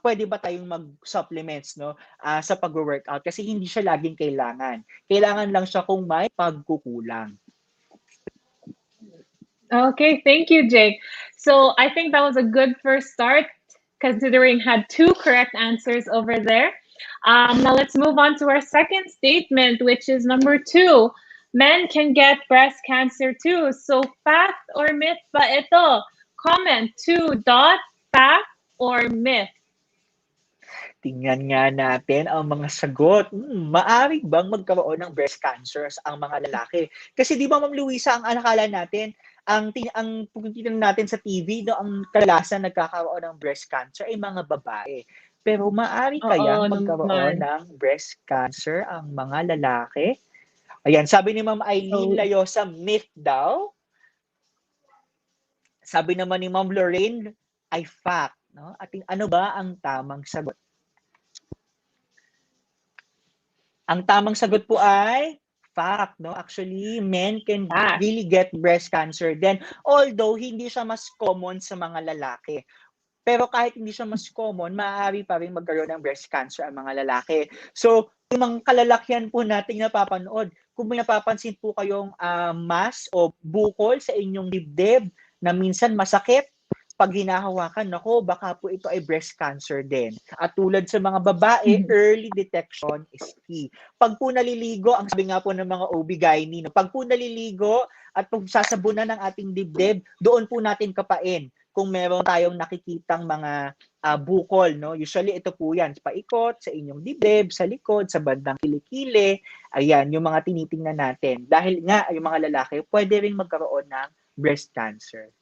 pwede ba tayong mag-supplements, no, sa pag-workout, kasi hindi siya laging kailangan. Kailangan lang siya kung may pagkukulang. Okay, thank you, Jake. So I think that was a good first start, considering had 2 correct answers over there. Now let's move on to our second statement, which is number 2. Men can get breast cancer too. So fact or myth ba ito? Comment 2. Fact or myth? Tingnan nga natin ang mga sagot. Maaari bang magkaroon ng breast cancers ang mga lalaki? Kasi di ba, Ma'am Luisa, ang akala natin, ang pagtitingnan natin sa TV, no, ang kadalasan nagkakaroon ng breast cancer ay mga babae. Pero maaari kaya magkaroon ng breast cancer ang mga lalaki? Ayan, sabi ni Ma'am Eileen Layosa, myth daw. Sabi naman ni Ma'am Lorraine, ay fact. No? At ano ba ang tamang sagot? Ang tamang sagot po ay fact, no? Actually, men can really get breast cancer then, although hindi siya mas common sa mga lalaki. Pero kahit hindi siya mas common, maaari pa rin magkaroon ng breast cancer ang mga lalaki. So, yung mga kalalakihan po nating napapanood, kung may napapansin po kayong mass o bukol sa inyong dibdib na minsan masakit, pag hinahawakan, nako, baka po ito ay breast cancer din. At tulad sa mga babae, early detection is key. Pag po naliligo, ang sabi nga po ng mga OB-GYN, pag po naliligo at pag sasabunan ng ating dibdib, doon po natin kapain kung meron tayong nakikitang mga bukol, no? Usually ito po yan, paikot sa inyong dibdib, sa likod, sa bandang kilikili. Ayan, yung mga tinitingnan natin. Dahil nga, yung mga lalaki, pwede rin magkaroon ng breast cancer.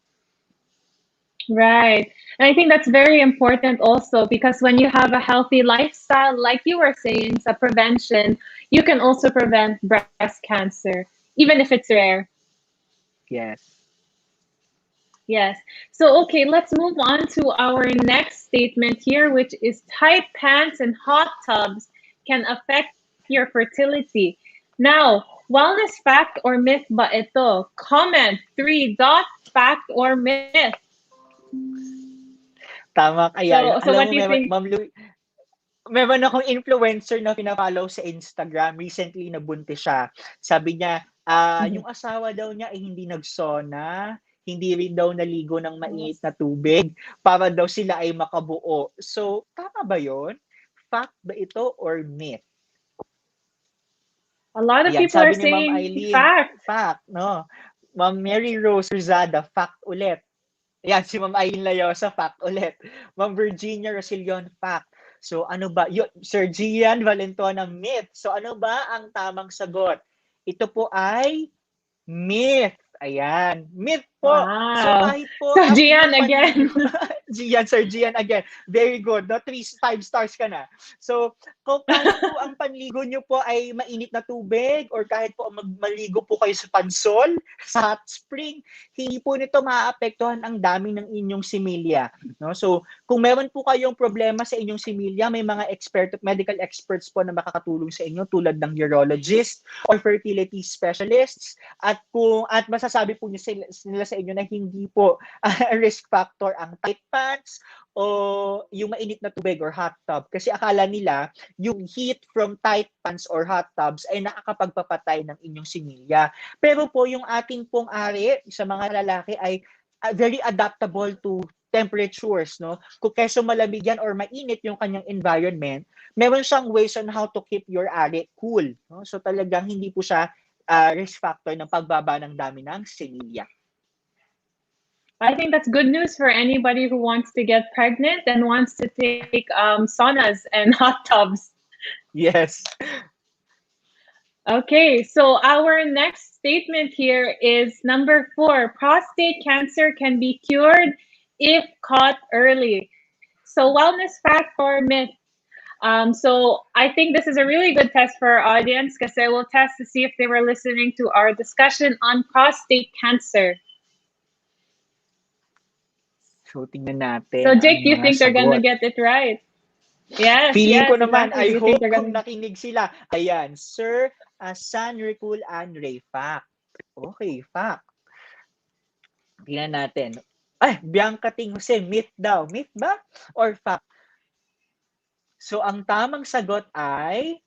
Right. And I think that's very important also, because when you have a healthy lifestyle, like you were saying, sa prevention, you can also prevent breast cancer, even if it's rare. Yes. Yes. So, okay, let's move on to our next statement here, which is tight pants and hot tubs can affect your fertility. Now, wellness fact or myth ba ito? Comment 3. Fact or myth? Tama kaya. So what do you think? Ma'am Louie, meron akong influencer na pinapollow sa Instagram. Recently, nabuntis siya. Sabi niya, yung asawa daw niya ay hindi nag-sauna, hindi rin daw naligo ng mainit na tubig para daw sila ay makabuo. So, tama ba yun? Fact ba ito or myth? A lot of people are saying Eileen, fact. Fact, no? Ma'am Mary Rose Rosada, fact ulit. Ayan, si Ma'am Eileen Layosa, fact ulit. Ma'am Virginia Rosilion, fact. So ano ba? Sir Gian Valentona, myth. So ano ba ang tamang sagot? Ito po ay myth. Ayan, myth po. Wow. So kahit po... So Gian again. Gian, Sir Gian again. Very good. No? 5 stars ka na. So, kung kahit po ang panligo nyo po ay mainit na tubig or kahit po maligo po kayo sa pansol, sa hot spring, hindi po nito maaapektuhan ang dami ng inyong similya. No? So, kung meron po kayong problema sa inyong similya, may mga medical experts po na makakatulong sa inyo tulad ng urologist or fertility specialists at masasabi po nila sa inyo na hindi po risk factor ang tight pants o yung mainit na tubig or hot tub kasi akala nila yung heat from tight pants or hot tubs ay nakakapagpapatay ng inyong similya. Pero po yung ating pong ari sa mga lalaki ay very adaptable to temperatures, no? Kung keso malamig yan or mainit yung kanyang environment, meron siyang ways on how to keep your ari cool, no? So talagang hindi po siya risk factor ng pagbaba ng dami ng similya. I think that's good news for anybody who wants to get pregnant and wants to take saunas and hot tubs. Yes. Okay, so our next statement here is number 4. Prostate cancer can be cured if caught early. So wellness fact or myth? So I think this is a really good test for our audience because I will test to see if they were listening to our discussion on prostate cancer. So tingnan natin. So Jake, do you think they're gonna get it right? Yes. Feeling yes, ko naman, exactly. I hope kung nakinig sila. Ayan, Sir Sanricul Andre, fact. Okay, fact. Tingnan natin. Ay, Bianca Ting Jose, myth daw. Myth ba? Or fact? So, ang tamang sagot ay,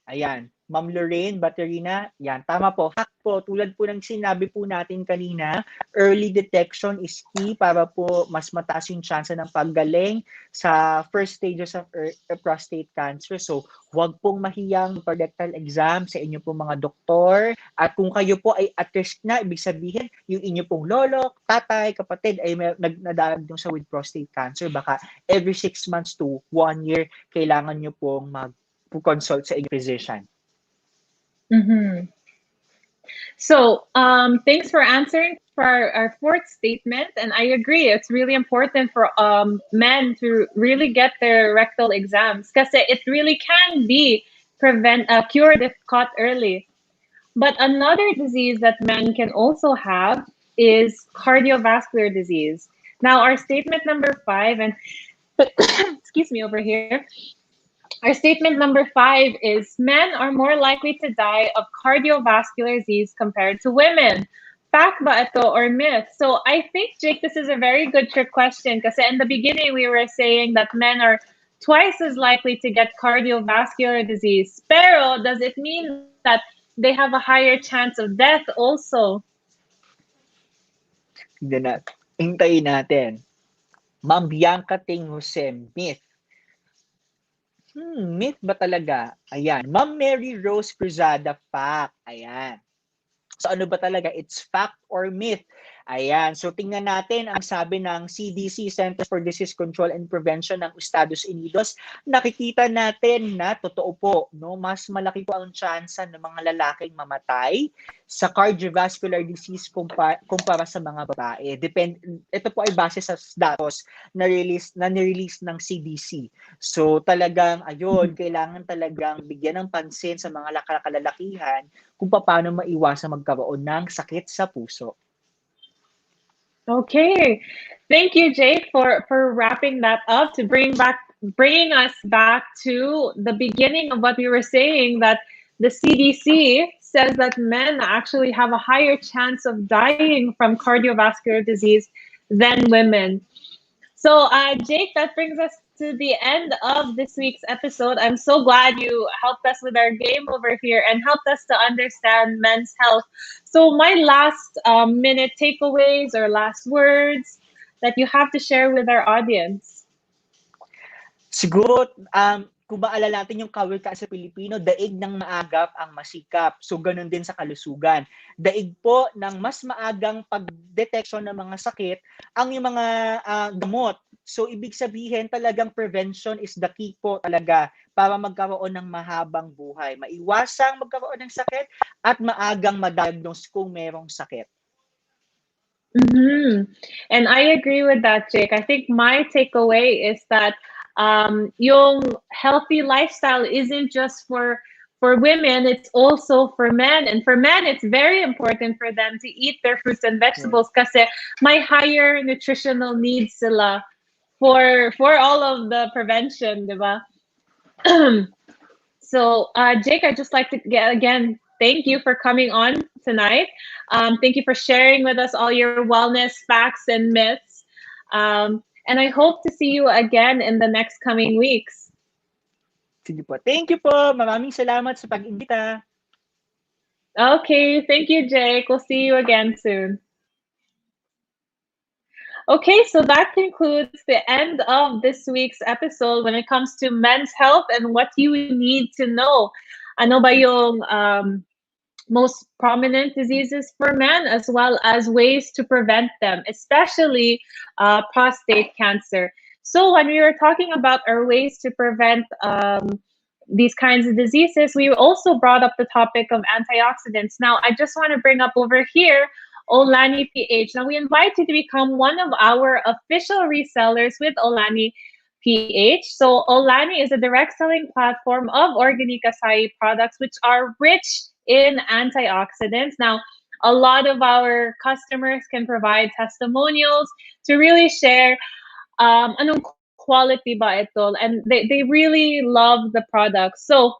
ayan, Ma'am Lorraine Baterina, yan, tama po. Fact po, tulad po ng sinabi po natin kanina, early detection is key para po mas mataas yung chance ng paggaling sa first stages of prostate cancer. So, huwag pong mahiyang rectal exam sa inyo pong mga doktor. At kung kayo po ay at risk na, ibig sabihin, yung inyo pong lolo, tatay, kapatid ay nadaanan sa with prostate cancer, baka every 6 months to 1 year, kailangan nyo pong mag-consult sa inyong physician. Mm-hmm. So, thanks for answering for our fourth statement. And I agree, it's really important for men to really get their rectal exams because it really can be cured if caught early. But another disease that men can also have is cardiovascular disease. Now, our statement number 5, and excuse me over here. Our statement number 5 is men are more likely to die of cardiovascular disease compared to women. Fact ba ito or myth? So I think, Jake, this is a very good trick question because in the beginning we were saying that men are twice as likely to get cardiovascular disease. Pero does it mean that they have a higher chance of death also? Hintayin natin. Ma'am Bianca Ting Jose, myth. Myth ba talaga? Ayan. Ma'am Mary Rose Cruzada, fact. Ayan. So ano ba talaga? It's fact or myth? Ayan. So tingnan natin ang sabi ng CDC, Centers for Disease Control and Prevention ng Estados Unidos. Nakikita natin na totoo po, no? Mas malaki po ang tsansa ng mga lalaking mamatay sa cardiovascular disease kumpara sa mga babae. Ito po ay base sa datos na nirelease ng CDC. So talagang ayun, kailangan talagang bigyan ng pansin sa mga kalalakihan kung paano maiwasan magkaroon ng sakit sa puso. Okay, thank you, Jake, for wrapping that up to bringing us back to the beginning of what we were saying, that the CDC says that men actually have a higher chance of dying from cardiovascular disease than women. So, Jake, that brings us to the end of this week's episode. I'm so glad you helped us with our game over here and helped us to understand men's health. So my last minute takeaways or last words that you have to share with our audience. Siguro, kung maalala natin yung kawika sa Pilipino, daig ng maagap ang masikap. So, ganun din sa kalusugan. Daig po ng mas maagang pagdeteksyon ng mga sakit ang yung mga gamot. So, ibig sabihin talagang prevention is the key po talaga para magkaroon ng mahabang buhay. Maiwasang magkaroon ng sakit at maagang ma-diagnose kung merong sakit. And I agree with that, Jake. I think my takeaway is that yung healthy lifestyle isn't just for women, it's also for men. And for men, it's very important for them to eat their fruits and vegetables kasi may higher nutritional needs sila for all of the prevention, di ba? So, Jake, I'd just like to again thank you for coming on tonight. Thank you for sharing with us all your wellness facts and myths. And I hope to see you again in the next coming weeks. Sige po. Thank you po. Maraming salamat sa pag-imbita. Okay, thank you, Jake. We'll see you again soon. Okay, so that concludes the end of this week's episode when it comes to men's health and what you need to know. Ano ba yung most prominent diseases for men, as well as ways to prevent them, especially prostate cancer. So when we were talking about our ways to prevent these kinds of diseases, we also brought up the topic of antioxidants. Now, I just want to bring up over here Olani PH. Now, we invite you to become one of our official resellers with Olani PH. So Olani is a direct selling platform of Organic Acai products, which are rich in antioxidants. Now, a lot of our customers can provide testimonials to really share anong quality ba ito, and they really love the product. So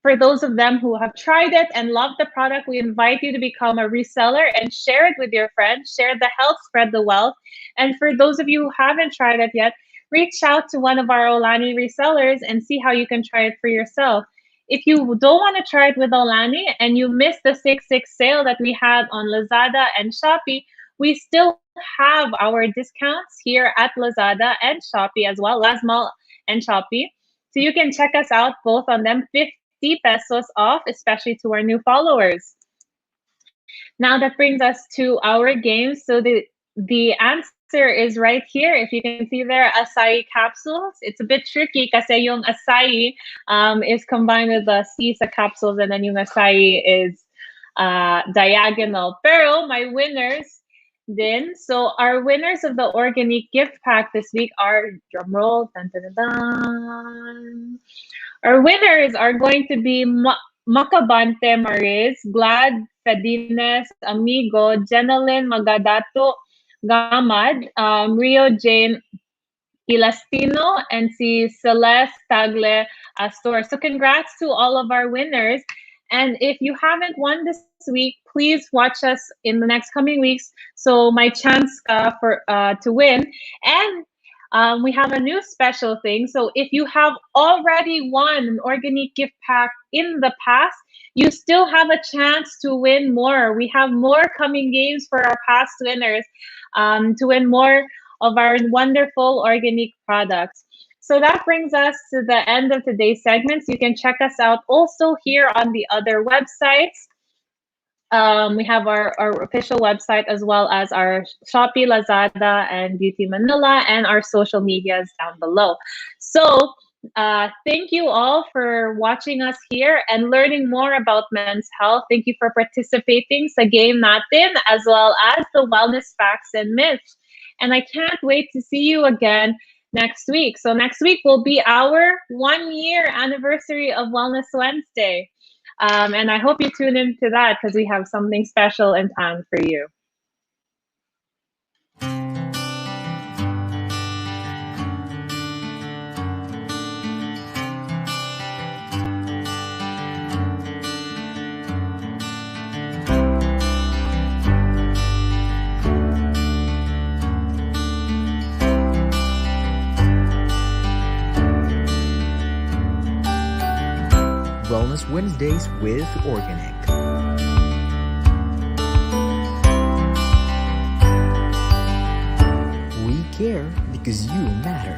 for those of them who have tried it and love the product, we invite you to become a reseller and share it with your friends. Share the health, spread the wealth. And for those of you who haven't tried it yet, reach out to one of our Olani resellers and see how you can try it for yourself. If you don't want to try it with Olani and you missed the 6/6 sale that we had on Lazada and Shopee, we still have our discounts here at Lazada and Shopee, as well as Mall and Shopee. So you can check us out both on them, 50 pesos off, especially to our new followers. Now that brings us to our game. So the answer is right here. If you can see there, acai capsules. It's a bit tricky kasi yung acai is combined with the sisa capsules, and then yung acai is diagonal. Pero my winners then, so our winners of the organic gift pack this week are, drumroll, dun, dun, dun, dun. Our winners are going to be Macabante Mariz, Glad Fedines, Amigo, Jenalyn Magadato Gamad, Rio Jane Ilastino, and si Celeste Tagle Astor. So congrats to all of our winners. And if you haven't won this week, please watch us in the next coming weeks. So my chance to win. And we have a new special thing. So if you have already won an organic gift pack in the past, you still have a chance to win more. We have more coming games for our past winners to win more of our wonderful organic products. So that brings us to the end of today's segments. You can check us out also here on the other websites. We have our official website, as well as our Shopee, Lazada, and Beauty Manila, and our social medias down below. So thank you all for watching us here and learning more about men's health. Thank you for participating sa game natin, as well as the wellness facts and myths. And I can't wait to see you again next week. So next week will be our 1-year anniversary of Wellness Wednesday. And I hope you tune into that because we have something special in town for you. Wellness Wednesdays with Organic. We care because you matter.